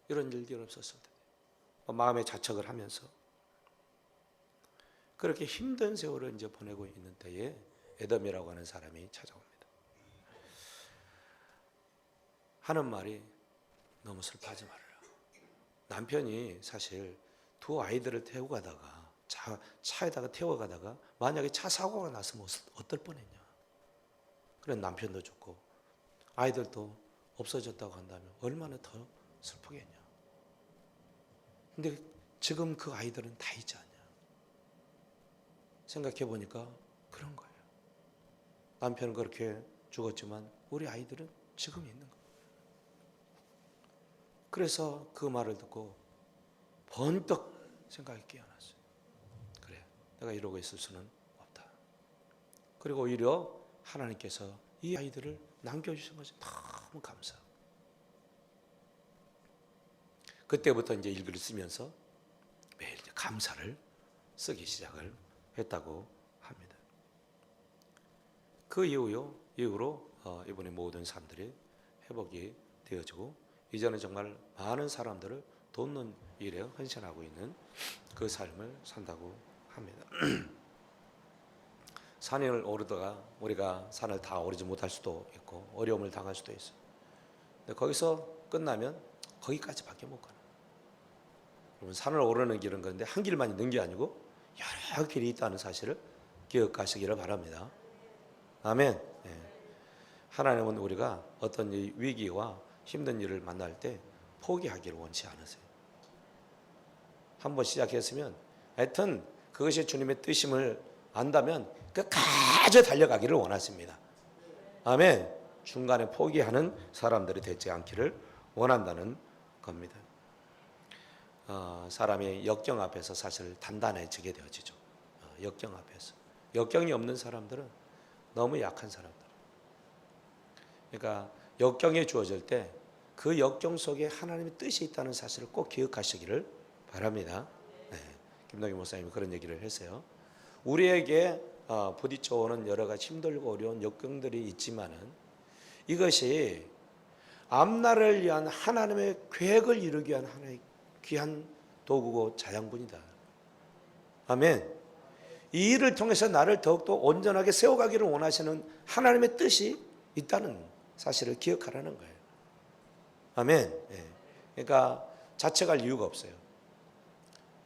이런 일들이 없었을 텐데. 마음에 자책을 하면서 그렇게 힘든 세월을 이제 보내고 있는 때에 에덤이라고 하는 사람이 찾아옵니다. 하는 말이 너무 슬퍼하지 말아라. 남편이 사실 두 아이들을 태우고 가다가 차에다가 태워 가다가 만약에 차 사고가 났으면 어떨 뻔했냐. 그래 남편도 죽고 아이들도 없어졌다고 한다면 얼마나 더 슬프겠냐. 근데 지금 그 아이들은 다 있지 않냐. 생각해 보니까 그런 거예요. 남편은 그렇게 죽었지만 우리 아이들은 지금 있는 거예요. 그래서 그 말을 듣고 번뜩 생각이 깨어났어요. 그래, 내가 이러고 있을 수는 없다. 그리고 오히려 하나님께서 이 아이들을 남겨주신 것이 너무 감사하고, 그때부터 이제 일기를 쓰면서 매일 감사를 쓰기 시작을 했다고 합니다. 그 이후로 이번에 모든 삶들이 회복이 되어지고 이제는 정말 많은 사람들을 돕는 일에 헌신하고 있는 그 삶을 산다고 합니다. 산을 오르다가 우리가 산을 다 오르지 못할 수도 있고 어려움을 당할 수도 있어요. 근데 거기서 끝나면 거기까지밖에 못 가요. 여러분, 산을 오르는 길은 그런데 한 길만 있는 게 아니고 여러 길이 있다는 사실을 기억하시기를 바랍니다. 아멘. 예. 하나님은 우리가 어떤 위기와 힘든 일을 만날 때 포기하기를 원치 않으세요. 한번 시작했으면 하여튼 그것이 주님의 뜻임을 안다면 끝까지 달려가기를 원하십니다. 아멘. 중간에 포기하는 사람들이 되지 않기를 원한다는 겁니다. 사람이 역경 앞에서 사실 단단해지게 되어지죠. 역경 앞에서. 역경이 없는 사람들은 너무 약한 사람들. 그러니까 역경이 주어질 때 그 역경 속에 하나님의 뜻이 있다는 사실을 꼭 기억하시기를 바랍니다. 네, 김동희 목사님이 그런 얘기를 했어요. 우리에게 부딪혀오는 여러 가지 힘들고 어려운 역경들이 있지만은 이것이 앞날을 위한 하나님의 계획을 이루기 위한 하나의 귀한 도구고 자양분이다. 아멘. 이 일을 통해서 나를 더욱더 온전하게 세워가기를 원하시는 하나님의 뜻이 있다는 사실을 기억하라는 거예요. 아멘. 예. 그러니까 자책할 이유가 없어요.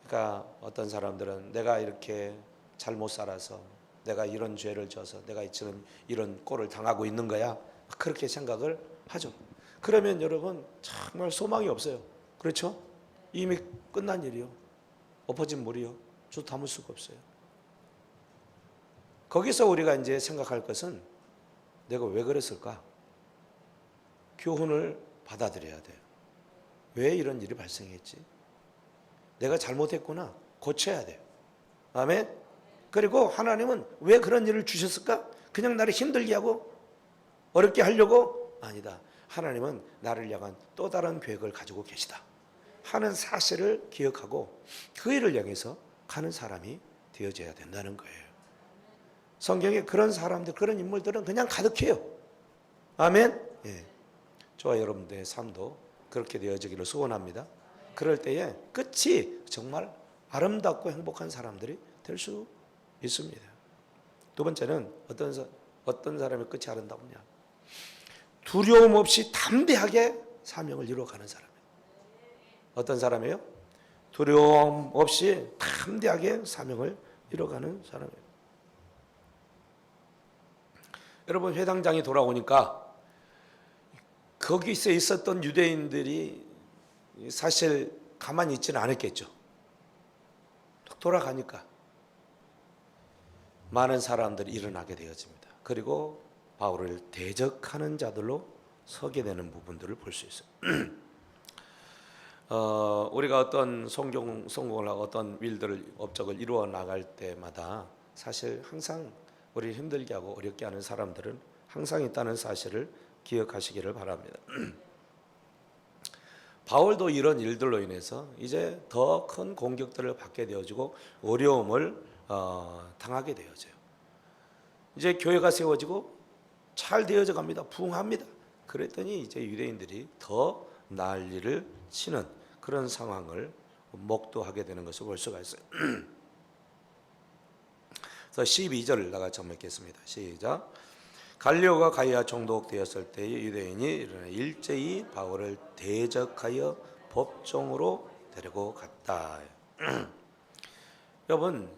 그러니까 어떤 사람들은 내가 이렇게 잘못 살아서 내가 이런 죄를 져서 내가 지금 이런 꼴을 당하고 있는 거야, 그렇게 생각을 하죠. 그러면 여러분 정말 소망이 없어요. 그렇죠? 이미 끝난 일이요. 엎어진 물이요. 저 담을 수가 없어요. 거기서 우리가 이제 생각할 것은 내가 왜 그랬을까? 교훈을 받아들여야 돼요. 왜 이런 일이 발생했지? 내가 잘못했구나. 고쳐야 돼요. 아멘. 그리고 하나님은 왜 그런 일을 주셨을까? 그냥 나를 힘들게 하고 어렵게 하려고? 아니다. 하나님은 나를 향한 또 다른 계획을 가지고 계시다 하는 사실을 기억하고 그 일을 향해서 가는 사람이 되어져야 된다는 거예요. 성경에 그런 사람들, 그런 인물들은 그냥 가득해요. 아멘. 예. 저와 여러분들의 삶도 그렇게 되어지기를 소원합니다. 그럴 때에 끝이 정말 아름답고 행복한 사람들이 될 수 있습니다. 두 번째는 어떤 사람의 끝이 아름다우냐? 두려움 없이 담대하게 사명을 이루어가는 사람이에요. 어떤 사람이에요? 두려움 없이 담대하게 사명을 이루어가는 사람이에요. 여러분, 회당장이 돌아오니까 거기서 있었던 유대인들이 사실 가만히 있지는 않았겠죠. 돌아가니까 많은 사람들이 일어나게 되어집니다. 그리고 바울을 대적하는 자들로 서게 되는 부분들을 볼 수 있어요. 우리가 어떤 성공을 하고 어떤 일들을 업적을 이루어 나갈 때마다 사실 항상 우리를 힘들게 하고 어렵게 하는 사람들은 항상 있다는 사실을 기억하시기를 바랍니다. 바울도 이런 일들로 인해서 이제 더 큰 공격들을 받게 되어지고 어려움을 당하게 되어져요. 이제 교회가 세워지고 잘 되어져 갑니다. 부흥합니다. 그랬더니 이제 유대인들이 더 난리를 치는 그런 상황을 목도하게 되는 것을 볼 수가 있어요. 그래서 12절을 나가 정맥겠습니다. 시작. 갈리오가 가이아 총독되었을 때에 유대인이 일어나 일제히 바울을 대적하여 법정으로 데리고 갔다. 여러분,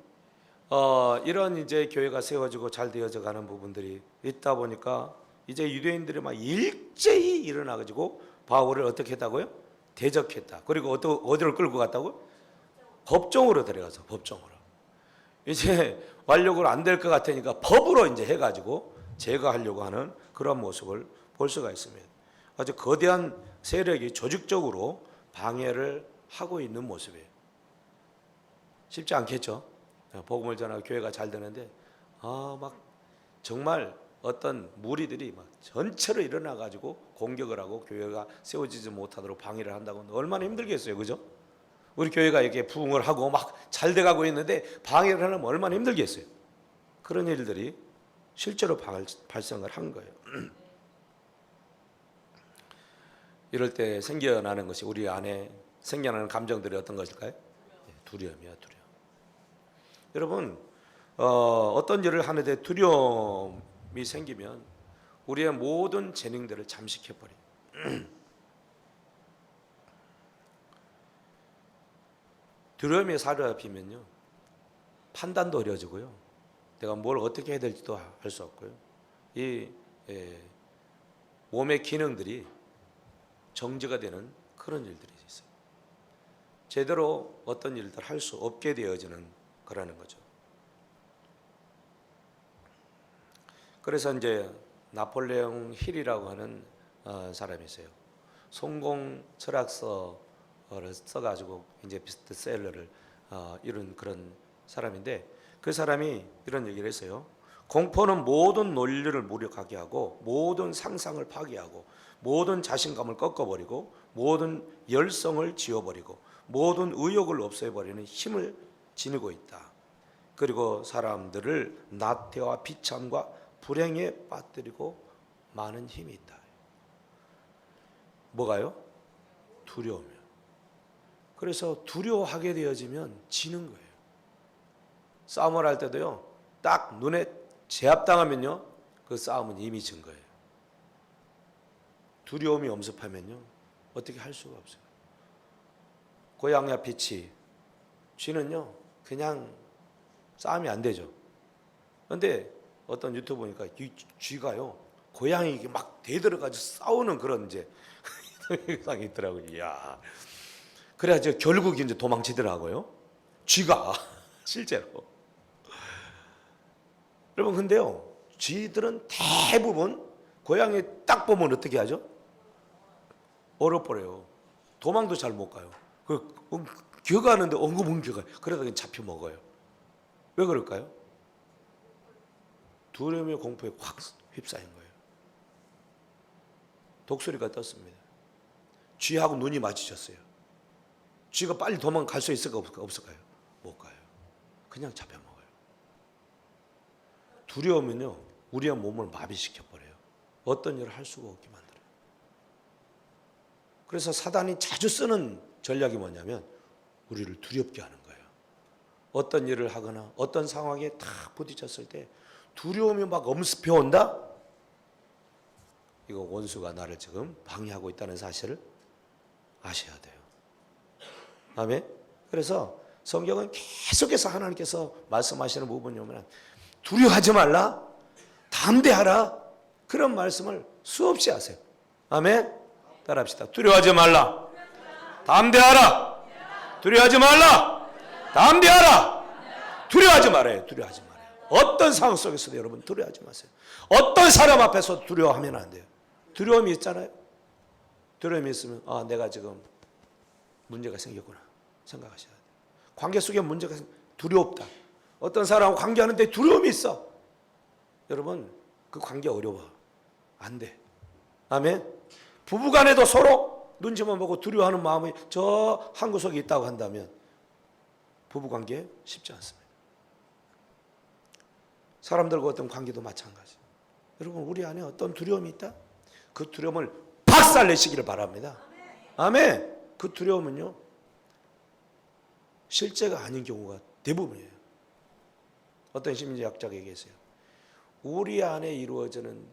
이런 이제 교회가 세워지고 잘 되어져 가는 부분들이 있다 보니까 이제 유대인들이 막 일제히 일어나가지고 바울을 어떻게 했다고요? 대적했다. 그리고 어디를 끌고 갔다고? 법정으로 데려가서 법정으로. 이제 완력으로 안 될 것 같으니까 법으로 이제 해가지고 제거하려고 하는 그런 모습을 볼 수가 있습니다. 아주 거대한 세력이 조직적으로 방해를 하고 있는 모습이에요. 쉽지 않겠죠? 복음을 전하고 교회가 잘 되는데 막 정말 어떤 무리들이 막 전체로 일어나 가지고 공격을 하고 교회가 세워지지 못하도록 방해를 한다고 얼마나 힘들겠어요, 그죠? 우리 교회가 이렇게 부흥을 하고 막 잘 돼가고 있는데 방해를 하면 얼마나 힘들겠어요. 그런 일들이 실제로 발생을 한 거예요. 이럴 때 생겨나는 것이 우리 안에 생겨나는 감정들이 어떤 것일까요? 두려움이야, 두려움. 여러분, 어떤 일을 하는데 두려움이 생기면 우리의 모든 재능들을 잠식해버려요. 두려움에 사로잡히면요, 판단도 어려워지고요, 내가 뭘 어떻게 해야 될지도 알 수 없고요, 이 몸의 기능들이 정지가 되는 그런 일들이 있어요. 제대로 어떤 일들 할 수 없게 되어지는 거라는 거죠. 그래서 이제 나폴레옹 힐이라고 하는 사람이 있어요. 성공 철학서를 써가지고 이제 베스트셀러를 이룬 그런 사람인데, 그 사람이 이런 얘기를 했어요. 공포는 모든 논리를 무력하게 하고 모든 상상을 파괴하고 모든 자신감을 꺾어버리고 모든 열성을 지워버리고 모든 의욕을 없애버리는 힘을 지니고 있다. 그리고 사람들을 나태와 비참과 불행에 빠뜨리고 많은 힘이 있다. 뭐가요? 두려움이요. 그래서 두려워하게 되어지면 지는 거예요. 싸움을 할 때도요, 딱 눈에 제압당하면요, 그 싸움은 이미 진 거예요. 두려움이 엄습하면요, 어떻게 할 수가 없어요. 고양이 앞이 쥐는요, 그냥 싸움이 안 되죠. 그런데 어떤 유튜브 보니까 이 쥐가요, 고양이에게 막 대들어가지고 싸우는 그런 이제 영상이 있더라고요. 이야. 그래가지고 결국 이제 도망치더라고요. 쥐가 실제로. 여러분, 근데요, 쥐들은 대부분 고양이 딱 보면 어떻게 하죠? 얼어버려요. 도망도 잘 못 가요. 기어가는데 엉금엉겨가요. 그러다가 잡혀 먹어요. 왜 그럴까요? 두려움의 공포에 확 휩싸인 거예요. 독수리가 떴습니다. 쥐하고 눈이 마주쳤어요. 쥐가 빨리 도망갈 수 있을까 없을까요? 못 가요. 그냥 잡혀 먹어요. 두려우면요, 우리의 몸을 마비시켜버려요. 어떤 일을 할 수가 없게 만들어요. 그래서 사단이 자주 쓰는 전략이 뭐냐면 우리를 두렵게 하는 거예요. 어떤 일을 하거나 어떤 상황에 탁 부딪혔을 때 두려움이 막 엄습해 온다? 이거 원수가 나를 지금 방해하고 있다는 사실을 아셔야 돼요. 아멘? 그래서 성경은 계속해서 하나님께서 말씀하시는 부분이 오면 두려워하지 말라, 담대하라, 그런 말씀을 수없이 하세요. 아멘? 따라합시다. 두려워하지 말라, 담대하라. 두려워하지 말라, 담대하라. 두려워하지 말아요. 두려워하지 말아요. 어떤 상황 속에서도 여러분 두려워하지 마세요. 어떤 사람 앞에서 두려워하면 안 돼요. 두려움이 있잖아요. 두려움이 있으면 내가 지금 문제가 생겼구나 생각하셔야 돼요. 관계 속에 문제가 두렵다. 어떤 사람하고 관계하는데 두려움이 있어. 여러분, 그 관계 어려워. 안 돼. 아멘. 부부간에도 서로 눈치만 보고 두려워하는 마음이 저 한 구석에 있다고 한다면 부부관계 쉽지 않습니다. 사람들과 어떤 관계도 마찬가지. 여러분, 우리 안에 어떤 두려움이 있다? 그 두려움을 박살내시기를 바랍니다. 아멘. 그 두려움은요, 실제가 아닌 경우가 대부분이에요. 어떤 심리학자가 얘기했어요. 우리 안에 이루어지는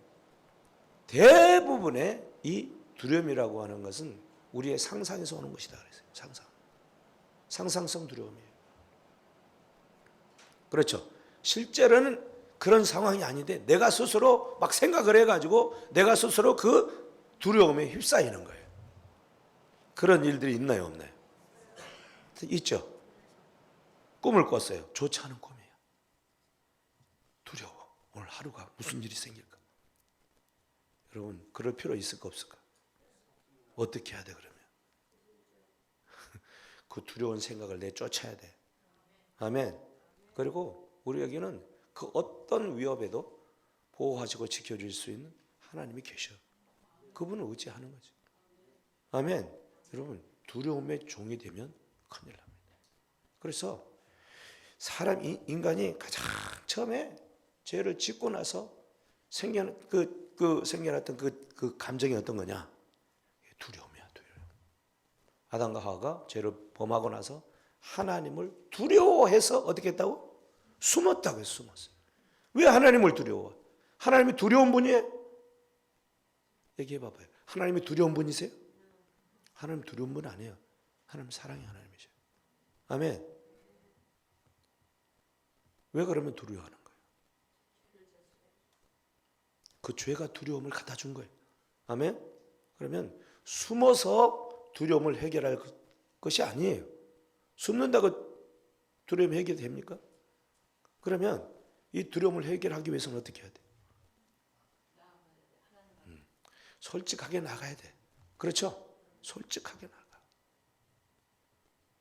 대부분의 이 두려움이라고 하는 것은 우리의 상상에서 오는 것이다 그랬어요. 상상. 상상성 두려움이에요. 그렇죠. 실제로는 그런 상황이 아닌데 내가 스스로 막 생각을 해가지고 내가 스스로 그 두려움에 휩싸이는 거예요. 그런 일들이 있나요, 없나요? 있죠. 꿈을 꿨어요. 좋지 않은 꿈이에요. 두려워. 오늘 하루가 무슨 일이 생길까? 여러분, 그럴 필요 있을까 없을까? 어떻게 해야 돼 그러면? 그 두려운 생각을 내쫓아야 돼. 아멘. 그리고 우리에게는 그 어떤 위협에도 보호하시고 지켜줄 수 있는 하나님이 계셔. 그분을 의지하는 거지. 아멘. 여러분, 두려움의 종이 되면 큰일 납니다. 그래서 인간이 가장 처음에 죄를 짓고 나서 생겨났던 그 감정이 어떤 거냐? 두려움이야, 두려움. 아담과 하와가 죄를 범하고 나서 하나님을 두려워해서 어떻게 했다고? 숨었다고 해서 숨었어요. 왜 하나님을 두려워? 하나님이 두려운 분이에요? 얘기해 봐봐요. 하나님이 두려운 분이세요? 하나님 두려운 분 아니에요. 하나님 사랑의 하나님이죠. 아멘. 왜 그러면 두려워하는 거예요? 그 죄가 두려움을 갖다 준 거예요. 아멘. 그러면 숨어서 두려움을 해결할 것이 아니에요. 숨는다고 두려움 해결이 됩니까? 그러면 이 두려움을 해결하기 위해서는 어떻게 해야 돼? 솔직하게 나가야 돼. 그렇죠? 솔직하게 나가.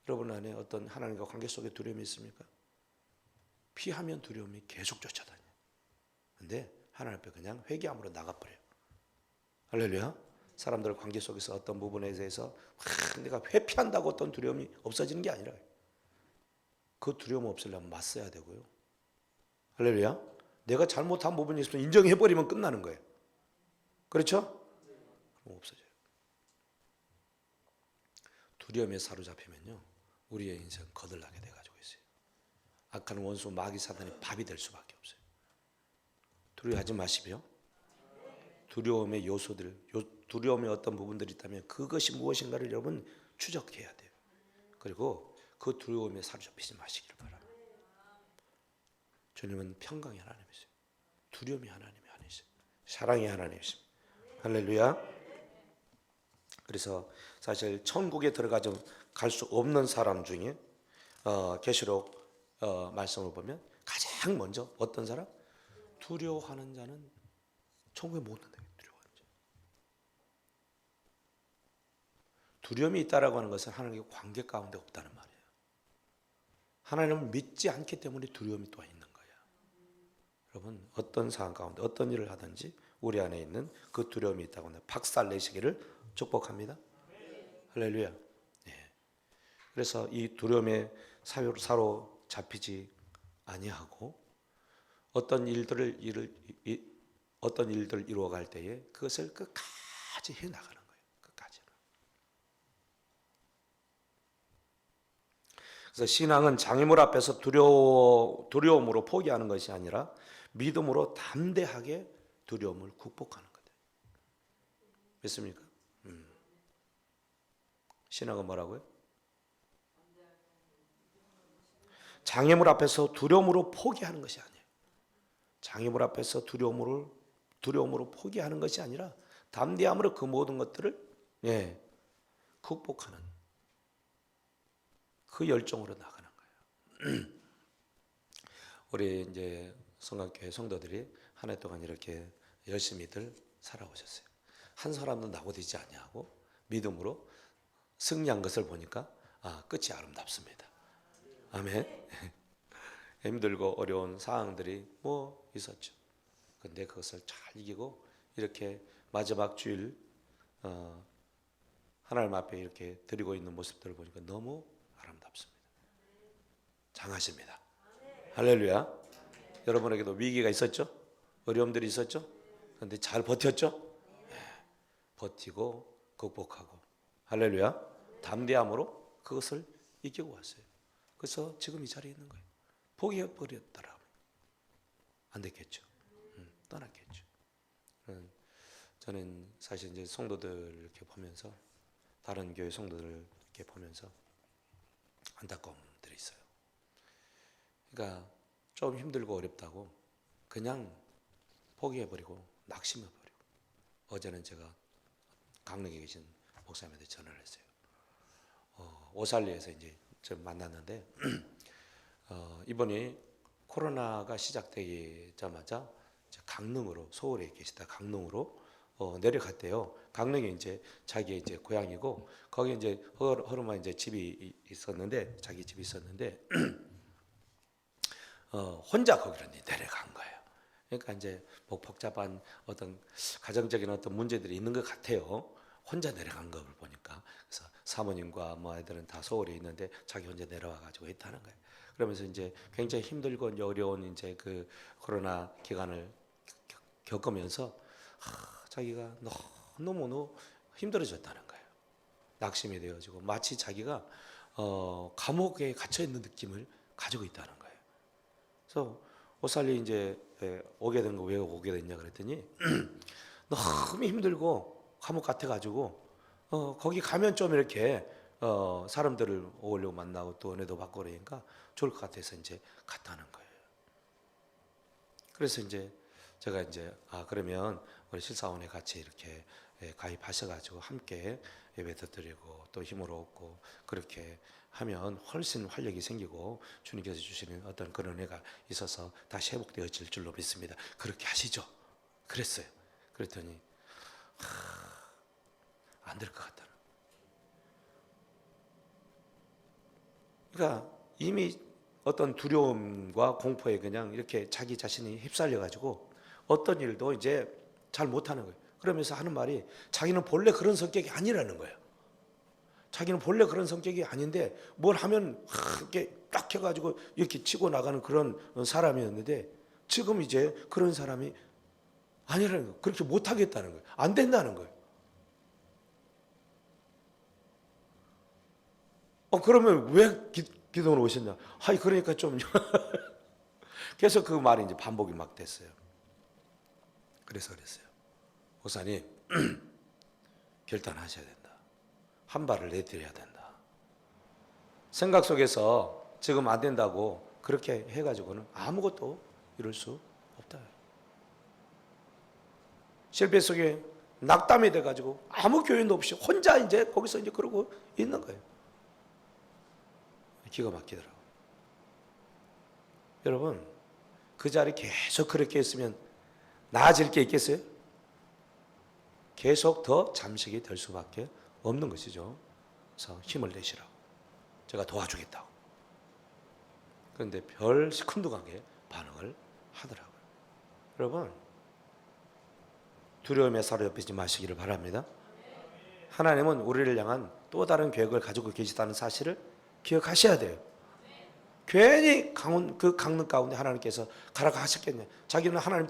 여러분 안에 어떤 하나님과 관계 속에 두려움이 있습니까? 피하면 두려움이 계속 쫓아다녀. 근데 하나님 앞에 그냥 회개함으로 나가버려요. 할렐루야. 사람들 관계 속에서 어떤 부분에 대해서 내가 회피한다고 어떤 두려움이 없어지는 게 아니라 그 두려움 없으려면 맞서야 되고요. 할렐루야. 내가 잘못한 부분이 있으면 인정해버리면 끝나는 거예요. 그렇죠? 그럼 없어져요. 두려움에 사로잡히면요, 우리의 인생 거들나게 돼가지고 있어요. 악한 원수 마귀 사단의 밥이 될 수밖에 없어요. 두려워하지 마시고요. 두려움의 요소들, 두려움의 어떤 부분들이 있다면 그것이 무엇인가를 여러분 추적해야 돼요. 그리고 그 두려움에 사로잡히지 마시기를 바랍니다. 주님은 평강의 하나님이세요. 두려움이 하나님이 아니세요. 사랑의 하나님이십니다. 할렐루야. 그래서 사실 천국에 들어가지 갈 수 없는 사람 중에 계시록 말씀을 보면 가장 먼저 어떤 사람? 두려워하는 자는 천국에 못 온다. 두려워하는 자. 두려움이 있다라고 하는 것은 하나님과 관계 가운데 없다는 말이에요. 하나님을 믿지 않기 때문에 두려움이 또 있는 거예요. 여러분 어떤 상황 가운데 어떤 일을 하든지 우리 안에 있는 그 두려움이 있다고 하면 박살내시기를 축복합니다. 할렐루야. 네. 그래서 이 두려움에 사로잡히지 아니하고 어떤 일들을 이루어갈 때에 그것을 끝까지 해나가는 거예요. 끝까지. 그래서 신앙은 장애물 앞에서 두려움으로 포기하는 것이 아니라 믿음으로 담대하게 두려움을 극복하는 거예요. 믿습니까? 신앙은 뭐라고요? 장애물 앞에서 두려움으로 포기하는 것이 아니에요. 장애물 앞에서 두려움으로 포기하는 것이 아니라 담대함으로 그 모든 것들을 극복하는 그 열정으로 나가는 거예요. 우리 이제 성악교회 성도들이 한 해 동안 이렇게 열심히들 살아오셨어요. 한 사람도 낙오되지 아니하고 믿음으로 승리한 것을 보니까 끝이 아름답습니다. 아멘. 힘들고 어려운 상황들이 뭐 있었죠. 근데 그것을 잘 이기고 이렇게 마지막 주일 하나님 앞에 이렇게 드리고 있는 모습들을 보니까 너무 아름답습니다. 장하십니다. 할렐루야. 여러분에게도 위기가 있었죠? 어려움들이 있었죠? 그런데 잘 버텼죠? 네. 버티고 극복하고 할렐루야. 담대함으로 그것을 이기고 왔어요. 그래서 지금 이 자리에 있는 거예요. 포기해버렸더라면 안 됐겠죠. 떠났겠죠. 저는 사실 이제 성도들 이렇게 보면서 다른 교회 성도들 이렇게 보면서 안타까움들이 있어요. 그러니까 좀 힘들고 어렵다고 그냥 포기해버리고 낙심해버리고. 어제는 제가 강릉에 계신 목사님한테 전화를 했어요. 오살리에서 이제 좀 만났는데 이번에 코로나가 시작되자마자 강릉으로, 서울에 계시다 강릉으로 내려갔대요. 강릉이 이제 자기 이제 고향이고, 거기 이제 허름한 이제 집이 있었는데, 자기 집이 있었는데 혼자 거기로 내려간 거예요. 그러니까 이제 뭐 복잡한 어떤 가정적인 어떤 문제들이 있는 것 같아요. 혼자 내려간 걸 보니까. 그래서 사모님과 뭐 애들은 다 서울에 있는데 자기 혼자 내려와 가지고 있다는 거예요. 그러면서 이제 굉장히 힘들고 어려운 이제 그 코로나 기간을 겪으면서 자기가 너무너무 힘들어졌다는 거예요. 낙심이 되어지고 마치 자기가 감옥에 갇혀 있는 느낌을 가지고 있다는 거예요. 그래서 오살리 이제 오게 된 거 왜 오게 됐냐 그랬더니 너무 힘들고 감옥 같아 가지고 거기 가면 좀 이렇게 사람들을 어울려 만나고 또 은혜도 받고 그러니까 좋을 것 같아서 이제 갔다는 거예요. 그래서 이제 제가 이제 그러면 우리 실사원에 같이 이렇게 가입하셔가지고 함께 예배도 드리고 또 힘을 얻고 그렇게 하면 훨씬 활력이 생기고 주님께서 주시는 어떤 그런 은혜가 있어서 다시 회복되어질 줄로 믿습니다. 그렇게 하시죠. 그랬어요. 그랬더니 안 될 것 같다는. 그러니까 이미 어떤 두려움과 공포에 그냥 이렇게 자기 자신이 휩쓸려 가지고 어떤 일도 이제 잘 못하는 거예요. 그러면서 하는 말이 자기는 본래 그런 성격이 아니라는 거예요. 자기는 본래 그런 성격이 아닌데 뭘 하면 이렇게 딱 해가지고 이렇게 치고 나가는 그런 사람이었는데 지금 이제 그런 사람이 아니라는 거예요. 그렇게 못하겠다는 거예요. 안 된다는 거예요. 그러면 왜 기도원 오셨냐? 그러니까 좀 계속 그 말이 이제 반복이 막 됐어요. 그래서 그랬어요. 목사님, 결단하셔야 된다. 한 발을 내딛어야 된다. 생각 속에서 지금 안 된다고 그렇게 해가지고는 아무것도 이룰 수 없다. 실패 속에 낙담이 돼가지고 아무 교훈도 없이 혼자 이제 거기서 이제 그러고 있는 거예요. 기가 막히더라고요. 여러분, 그 자리 계속 그렇게 있으면 나아질 게 있겠어요? 계속 더 잠식이 될 수밖에 없는 것이죠. 그래서 힘을 내시라고. 제가 도와주겠다고. 그런데 별 시큰둥하게 반응을 하더라고요. 여러분, 두려움에 사로잡히지 마시기를 바랍니다. 하나님은 우리를 향한 또 다른 계획을 가지고 계시다는 사실을 기억하셔야 돼요. 괜히 그 강릉 가운데 하나님께서 가라고 하셨겠냐. 자기는 하나님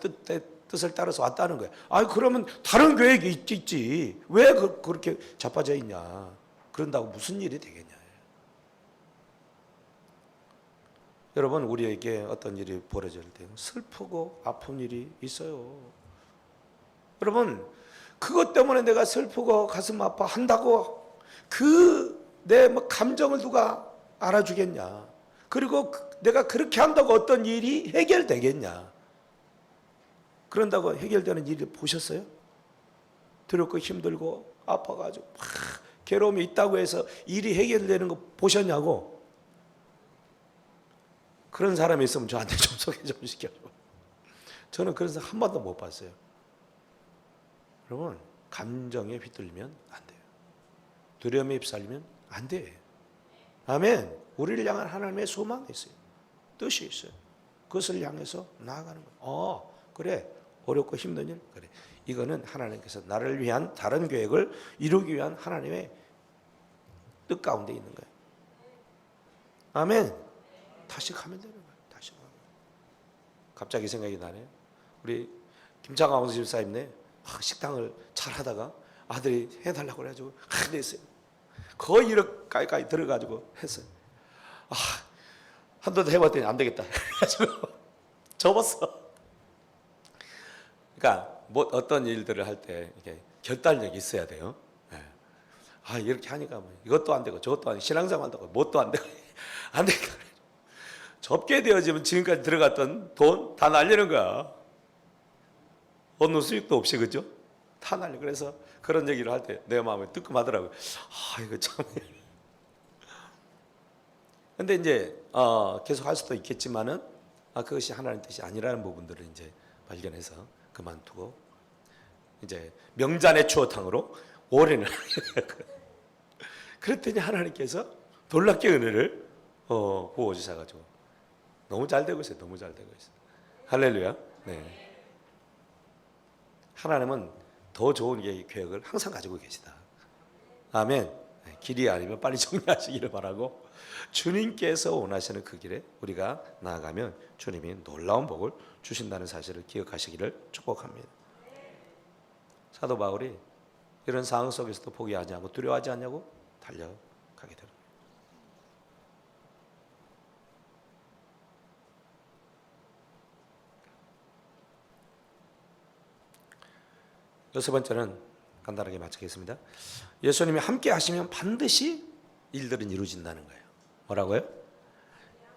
뜻을 따라서 왔다는 거예요. 그러면 다른 계획이 있지. 왜 그렇게 자빠져 있냐. 그런다고 무슨 일이 되겠냐. 여러분, 우리에게 어떤 일이 벌어질 때 슬프고 아픈 일이 있어요. 여러분, 그것 때문에 내가 슬프고 가슴 아파한다고 내 감정을 누가 알아주겠냐. 그리고 내가 그렇게 한다고 어떤 일이 해결되겠냐. 그런다고 해결되는 일이 보셨어요? 두렵고 힘들고 아파가지고 막 괴로움이 있다고 해서 일이 해결되는 거 보셨냐고. 그런 사람이 있으면 저한테 좀 소개 좀 시켜줘. 저는 그런 사람 한 번도 못 봤어요. 여러분, 감정에 휘둘리면 안 돼요. 두려움에 휩쓸리면 안 돼요. 아멘. 우리를 향한 하나님의 소망이 있어요. 뜻이 있어요. 그것을 향해서 나아가는 거예요. 그래. 어렵고 힘든 일. 그래. 이거는 하나님께서 나를 위한 다른 계획을 이루기 위한 하나님의 뜻 가운데 있는 거예요. 아멘. 다시 가면 되는 거예요. 다시 가면. 갑자기 생각이 나네요. 우리 김창광 집사님네 식당을 잘 하다가 아들이 해달라고 그래가지고 하게 됐어요. 거의 1억 가까이 들어가지고 했어요. 한 번 해봤더니 안 되겠다. 그래가지고 접었어. 그러니까 어떤 일들을 할 때 이렇게 결단력이 있어야 돼요. 이렇게 하니까 이것도 안 되고 저것도 안 되고 신앙생활도 안 되고 뭣도 안 되고 안 되겠다. 접게 되어지면 지금까지 들어갔던 돈 다 날리는 거야. 얻는 수익도 없이, 그죠? 다 날려. 그래서 그런 얘기를 할 때 내 마음이 뜨끔하더라고요. 아, 이거 참. 근데 이제 계속 할 수도 있겠지만은 그것이 하나님 뜻이 아니라는 부분들을 이제 발견해서 그만두고 이제 명잔의 추어탕으로 올인을 그랬더니 하나님께서 놀랍게 은혜를 부어주셔가지고 너무 잘 되고 있어요. 너무 잘 되고 있어요. 할렐루야. 네. 하나님은 더 좋은 계획을 항상 가지고 계시다. 아멘. 길이 아니면 빨리 정리하시기를 바라고, 주님께서 원하시는 그 길에 우리가 나아가면 주님이 놀라운 복을 주신다는 사실을 기억하시기를 축복합니다. 사도 바울이 이런 상황 속에서도 포기하지 않고 두려워하지 않냐고 달려가게 됩니다. 여섯 번째는 간단하게 마치겠습니다. 예수님이 함께 하시면 반드시 일들은 이루어진다는 거예요. 뭐라고요?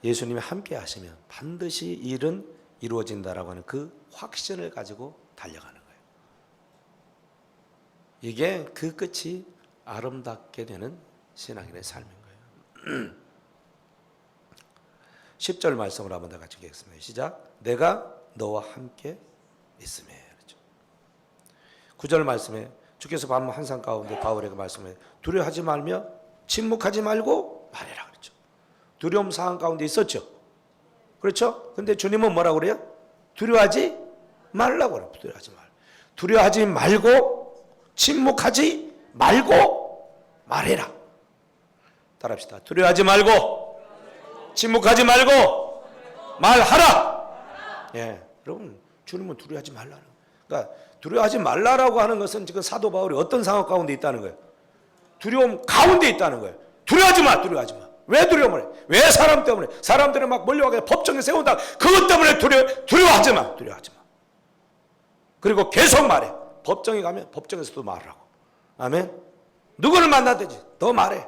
예수님이 함께 하시면 반드시 일은 이루어진다라고 하는 그 확신을 가지고 달려가는 거예요. 이게 그 끝이 아름답게 되는 신앙인의 삶인 거예요. 10절 말씀을 한번 더 같이 읽겠습니다. 시작. 내가 너와 함께 있음에. 그렇죠. 9절 말씀에 주께서 밤 한산 가운데 바울에게 말씀해 두려워하지 말며 침묵하지 말고 말해라 그랬죠. 두려움 상황 가운데 있었죠. 그렇죠? 근데 주님은 뭐라고 그래요? 두려워하지 말라고 그래요. 두려워하지 말고 침묵하지 말고 말해라. 따라합시다. 두려워하지 말고 침묵하지 말고 말하라. 예, 여러분 주님은 두려워하지 말라는. 그러니까 두려워하지 말라라고 하는 것은 지금 사도 바울이 어떤 상황 가운데 있다는 거예요? 두려움 가운데 있다는 거예요. 두려워하지 마, 두려워하지 마. 왜 두려움을 해? 왜 사람 때문에? 사람들은 막 몰려와서 법정에 세운다. 그것 때문에 두려워하지 마, 두려워하지 마. 그리고 계속 말해. 법정에 가면 법정에서도 말하라고. 아멘. 누구를 만나든지 더 말해.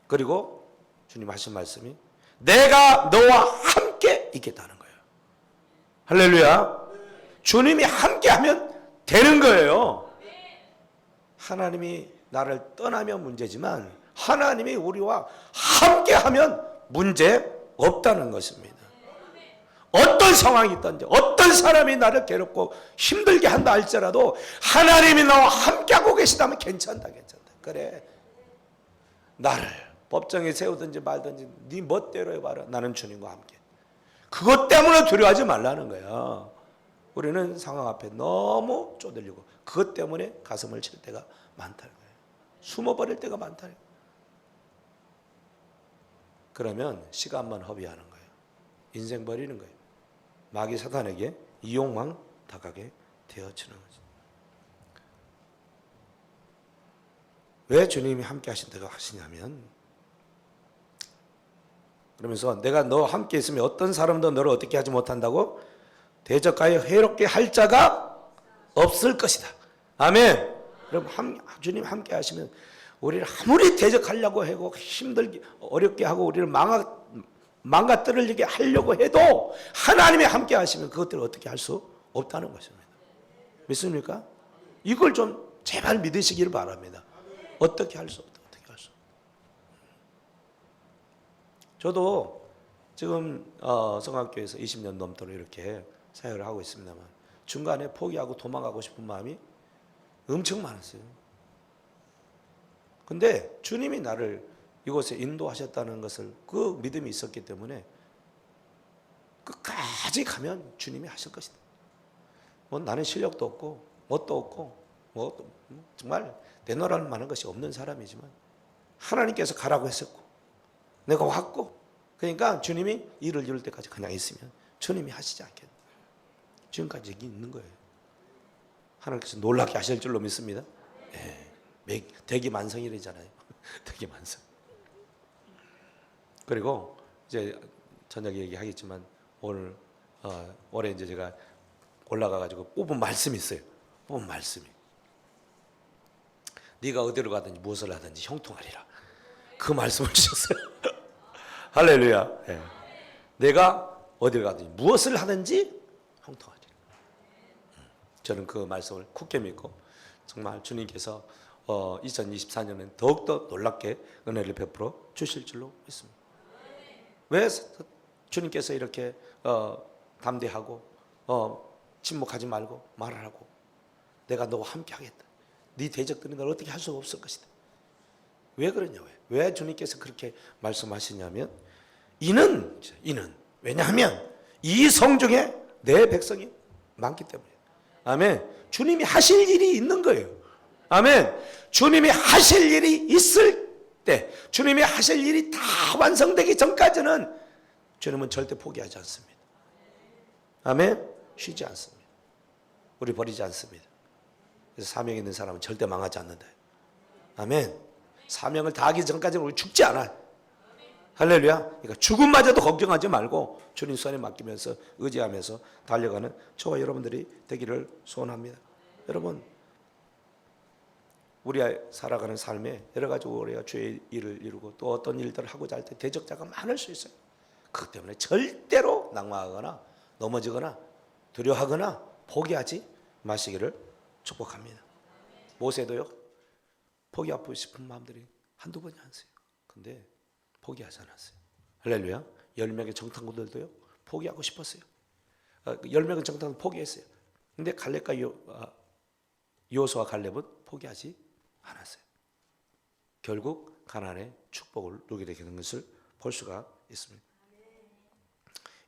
그리고 주님 하신 말씀이 내가 너와 함께 있겠다는 거예요. 할렐루야. 주님이 함께하면 되는 거예요. 하나님이 나를 떠나면 문제지만 하나님이 우리와 함께하면 문제 없다는 것입니다. 어떤 상황이 있든지 어떤 사람이 나를 괴롭고 힘들게 한다 할지라도 하나님이 나와 함께하고 계시다면 괜찮다. 그래, 나를 법정에 세우든지 말든지 네 멋대로 해봐라. 나는 주님과 함께. 그것 때문에 두려워하지 말라는 거야. 우리는 상황 앞에 너무 쪼들리고 그것 때문에 가슴을 칠 때가 많다는 거예요. 숨어버릴 때가 많다는 거예요. 그러면 시간만 허비하는 거예요. 인생 버리는 거예요. 마귀 사탄에게 이용만 당하게 되어지는 거죠. 왜 주님이 함께 하신다고 하시냐면, 그러면서 내가 너 함께 있으면 어떤 사람도 너를 어떻게 하지 못한다고? 대적하여 해롭게 할 자가 없을 것이다. 아멘. 그럼 주님 함께 하시면 우리를 아무리 대적하려고 하고 힘들게 어렵게 하고 우리를 망가뜨리게 하려고 해도 하나님이 함께 하시면 그것들을 어떻게 할 수 없다는 것입니다. 믿습니까? 이걸 좀 제발 믿으시기를 바랍니다. 어떻게 할 수 없다. 어떻게 할 수 없다. 저도 지금 성악교에서 20년 넘도록 이렇게 사역을 하고 있습니다만 중간에 포기하고 도망가고 싶은 마음이 엄청 많았어요. 근데 주님이 나를 이곳에 인도하셨다는 것을 그 믿음이 있었기 때문에 끝까지 가면 주님이 하실 것이다. 뭐 나는 실력도 없고 뭣도 없고 뭐 정말 내놓으라는 많은 것이 없는 사람이지만 하나님께서 가라고 했었고 내가 왔고, 그러니까 주님이 일을 이룰 때까지 그냥 있으면 주님이 하시지 않겠나. 지금까지 여기 있는 거예요. 하나님께서 놀랍게 하실 줄로 믿습니다. 예, 대기만성이잖아요. 대기만성. 그리고 이제 저녁에 얘기하겠지만 오늘 올해 이제 제가 올라가가지고 뽑은 말씀이 있어요. 뽑은 말씀이. 네가 어디로 가든지 무엇을 하든지 형통하리라. 그 말씀을 주셨어요. 할렐루야. 예. 내가 어딜 가든지 무엇을 하든지 형통하리. 저는 그 말씀을 굳게 믿고 정말 주님께서 2024년엔 더욱더 놀랍게 은혜를 베풀어 주실 줄로 믿습니다. 왜 주님께서 이렇게 담대하고 침묵하지 말고 말을 하고 내가 너와 함께 하겠다. 네 대적들이 널 어떻게 할 수 없을 것이다. 왜 그러냐? 왜 주님께서 그렇게 말씀하시냐면 이는 왜냐하면 이 성중에 내 백성이 많기 때문에. 아멘. 주님이 하실 일이 있는 거예요. 아멘. 주님이 하실 일이 있을 때, 주님이 하실 일이 다 완성되기 전까지는 주님은 절대 포기하지 않습니다. 아멘. 쉬지 않습니다. 우리 버리지 않습니다. 그래서 사명 있는 사람은 절대 망하지 않는다. 아멘. 사명을 다하기 전까지는 우리 죽지 않아요. 할렐루야. 그러니까 죽음마저도 걱정하지 말고 주님 손에 맡기면서 의지하면서 달려가는 저와 여러분들이 되기를 소원합니다. 여러분, 우리 살아가는 삶에 여러 가지 우리가 주의 일을 이루고 또 어떤 일들을 하고자 할 때 대적자가 많을 수 있어요. 그것 때문에 절대로 낙마하거나 넘어지거나 두려워하거나 포기하지 마시기를 축복합니다. 모세도요, 포기하고 싶은 마음들이 한두 번이 아니었어요. 근데 포기하지 않았어요. 할렐루야. 10명의 정탐꾼들도요, 포기하고 싶었어요. 10명의 정탐꾼 포기했어요. 근데 갈렙과 여호수아 갈렙은 포기하지 않았어요. 결국 가나안의 축복을 누리게 되는 것을 볼 수가 있습니다.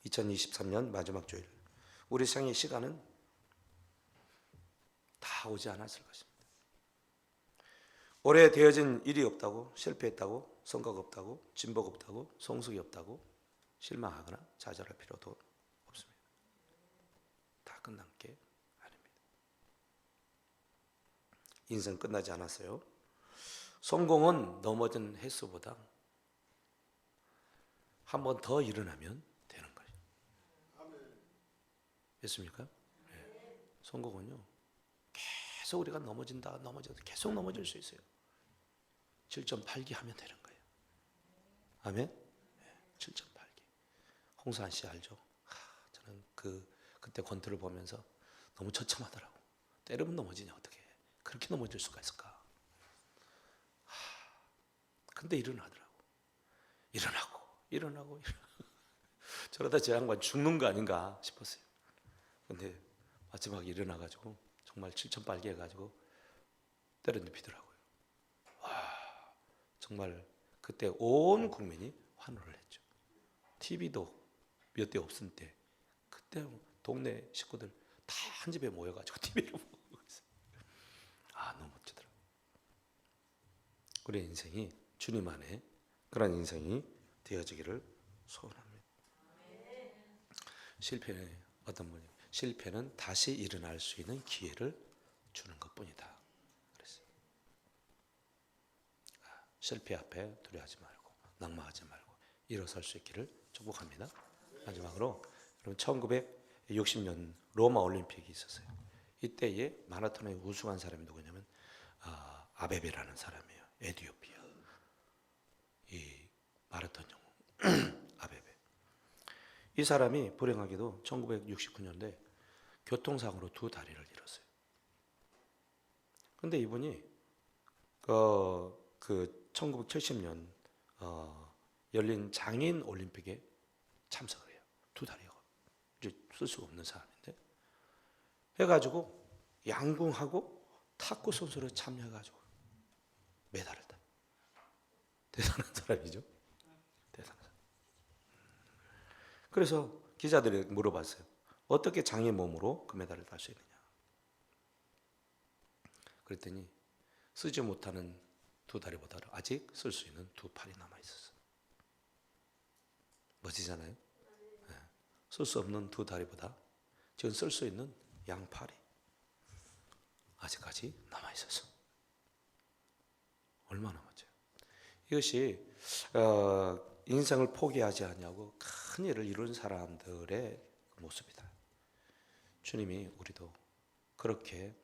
2023년 마지막 주일, 우리 생의 시간은 다 오지 않았을 것입니다. 올해 되어진 일이 없다고, 실패했다고, 성과가 없다고, 진보가 없다고, 성숙이 없다고 실망하거나 좌절할 필요도 없습니다. 다 끝난 게 아닙니다. 인생 끝나지 않았어요. 성공은 넘어진 횟수보다 한 번 더 일어나면 되는 거예요. 됐습니까? 네. 성공은요, 계속 우리가 넘어진다, 계속 넘어질 수 있어요. 7.8기 하면 되는 거예요. 아멘? 네, 7.8기. 홍수환 씨 알죠? 저는 그때 권투를 보면서 너무 처참하더라고. 때리면 넘어지냐, 어떻게. 그렇게 넘어질 수가 있을까? 근데 일어나더라고. 일어나고. 저러다 제 양반 죽는 거 아닌가 싶었어요. 근데 마지막에 일어나가지고 정말 7.8기 해가지고 때려 눕히더라고요. 와, 정말 그때 온 국민이 환호를 했죠. TV도 몇 대 없을 때 그때 동네 식구들 다 한 집에 모여가지고 TV를 보고 있어요. 너무 멋지더라고요. 우리 인생이 주님 안에 그런 인생이 되어지기를 소원합니다. 실패는 어떤 분이 실패는 다시 일어날 수 있는 기회를 주는 것뿐이다. 그랬어요. 실패 앞에 두려워하지 말고 낙마하지 말고 일어설 수 있기를 축복합니다. 마지막으로 여러분, 1960년 로마 올림픽이 있었어요. 이때에 마라톤에 우승한 사람이 누구냐면 아베베라는 사람이에요. 에티오피아 이 마라톤 영웅 아베베. 이 사람이 불행하게도 1969년대 교통사고로 두 다리를 잃었어요. 근데 이분이 그 1970년 열린 장인 올림픽에 참석을 해요. 두 다리가 이제 쓸 수가 없는 사람인데 해가지고 양궁하고 탁구 선수로 참여해가지고 메달을 따. 대단한 사람이죠. 대단한 사람. 그래서 기자들이 물어봤어요. 어떻게 장인 몸으로 금메달을 딸 수 있느냐. 그랬더니 쓰지 못하는 두 다리보다 아직 쓸 수 있는 두 팔이 남아 있었어. 멋지잖아요. 네. 쓸 수 없는 두 다리보다 지금 쓸 수 있는 양팔이 아직까지 남아 있었어. 얼마나 멋져요. 이것이 인생을 포기하지 않냐고 큰 일을 이룬 사람들의 모습이다. 주님이 우리도 그렇게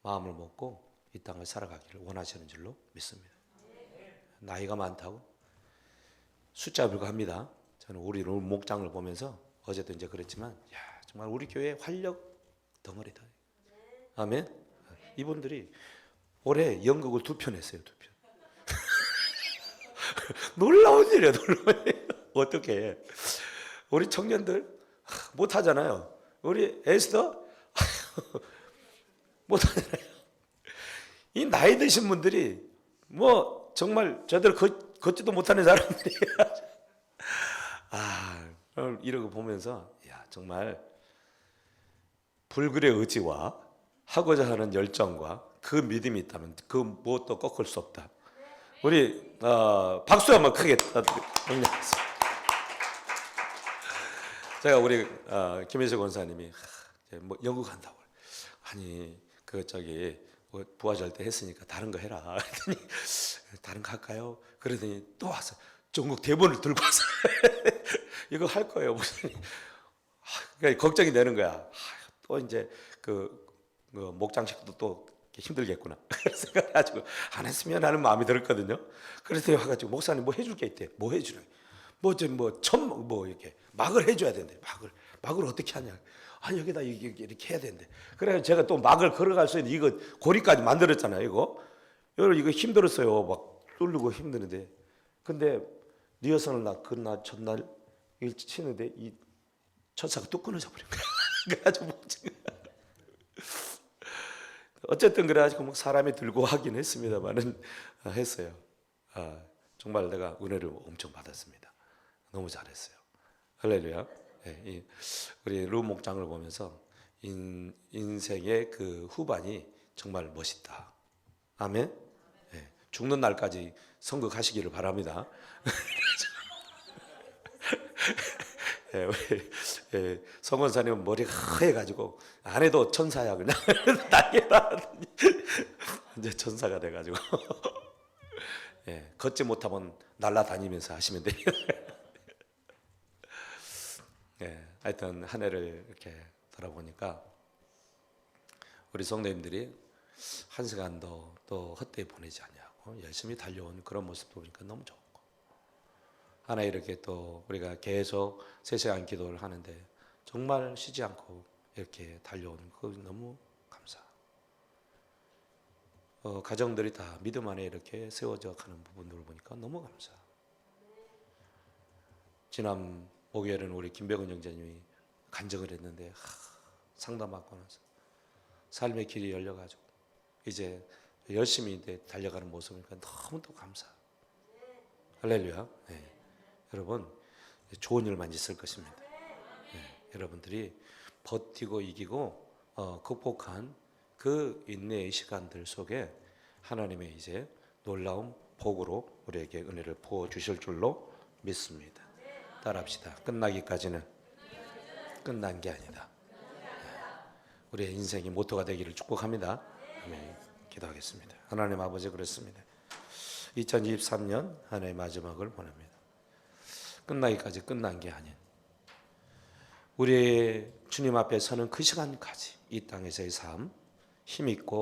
마음을 먹고 이 땅을 살아가기를 원하시는 줄로 믿습니다. 나이가 많다고 숫자 불과합니다. 저는 우리 목장을 보면서 어제도 이제 그랬지만, 야, 정말 우리 교회 활력 덩어리다. 아멘. 이분들이 올해 연극을 2편 했어요. 2편. 놀라운 일이야, 놀라운 일. 어떻게 우리 청년들 못 하잖아요. 우리 에스더 못 하잖아요. 이 나이 드신 분들이 뭐 정말 저들 걷지도 못하는 사람들이 이러고 보면서 야, 정말 불굴의 의지와 하고자 하는 열정과 그 믿음이 있다면 그 무엇도 꺾을 수 없다. 우리 박수 한번 크게 응원하겠습니다. 제가 우리 김혜수 권사님이 뭐 연극 한다고, 아니 그 저기 부활절 때 했으니까 다른 거 해라. 그랬더니 다른 거 할까요? 그러더니 또 와서 전국 대본을 들고 와서 이거 할 거예요, 목사님. 그러니까 걱정이 되는 거야. 또 이제 그 목장식도 또 힘들겠구나. 그래서 생각해가지고 안 했으면 하는 마음이 들었거든요. 그래서 와가지고 목사님 뭐 해줄 게 있대. 뭐 해주는? 뭐 이렇게 막을 해줘야 된대. 막을 어떻게 하냐? 여기다 이렇게 해야 된대. 그래서 제가 또 막을 걸어갈 수 있는 이거 고리까지 만들었잖아요. 이거 힘들었어요. 막 뚫고 힘드는데, 근데 리허설을 그날 첫날 일 치는데 이 천사가 뚝 끊어져 버린 거야. 그래가지고 어쨌든 그래가지고 뭐 사람이 들고 하긴 했습니다만은 했어요. 정말 내가 은혜를 엄청 받았습니다. 너무 잘했어요. 할렐루야. 네, 우리 루 목장을 보면서 인생의 그 후반이 정말 멋있다. 아멘. 네, 죽는 날까지 선거 가시기를 바랍니다. 예, 우리 성원사님은 머리가 하얘가지고 안 해도 천사야 그냥 날개라 이제 천사가 돼가지고 걷지 못하면 날아다니면서 하시면 돼요. 하여튼 한 해를 이렇게 돌아보니까 우리 성도님들이 한 시간도 또 헛되이 보내지 않냐고 열심히 달려온 그런 모습도 보니까 너무 좋고, 하나 이렇게 또 우리가 계속 3시간 기도를 하는데 정말 쉬지 않고 이렇게 달려온 그 너무 감사. 가정들이 다 믿음 안에 이렇게 세워져 가는 부분들을 보니까 너무 감사. 지난 목요일은 우리 김백은 형제님이 간증을 했는데 상담받고 나서 삶의 길이 열려가지고 이제 열심히 달려가는 모습이니까 너무 또 감사. 할렐루야. 네. 여러분 좋은 일만 있을 것입니다. 여러분들이 버티고 이기고 극복한 그 인내의 시간들 속에 하나님의 이제 놀라운 복으로 우리에게 은혜를 부어 주실 줄로 믿습니다. 따라합시다. 끝나기까지는 끝난 게 아니다. 우리의 인생이 모토가 되기를 축복합니다. 아멘. 기도하겠습니다. 하나님 아버지, 그렇습니다. 2023년 한 해의 마지막을 보냅니다. 끝나기까지 끝난 게 아닌 우리 주님 앞에 서는 그 시간까지 이 땅에서의 삶 힘있고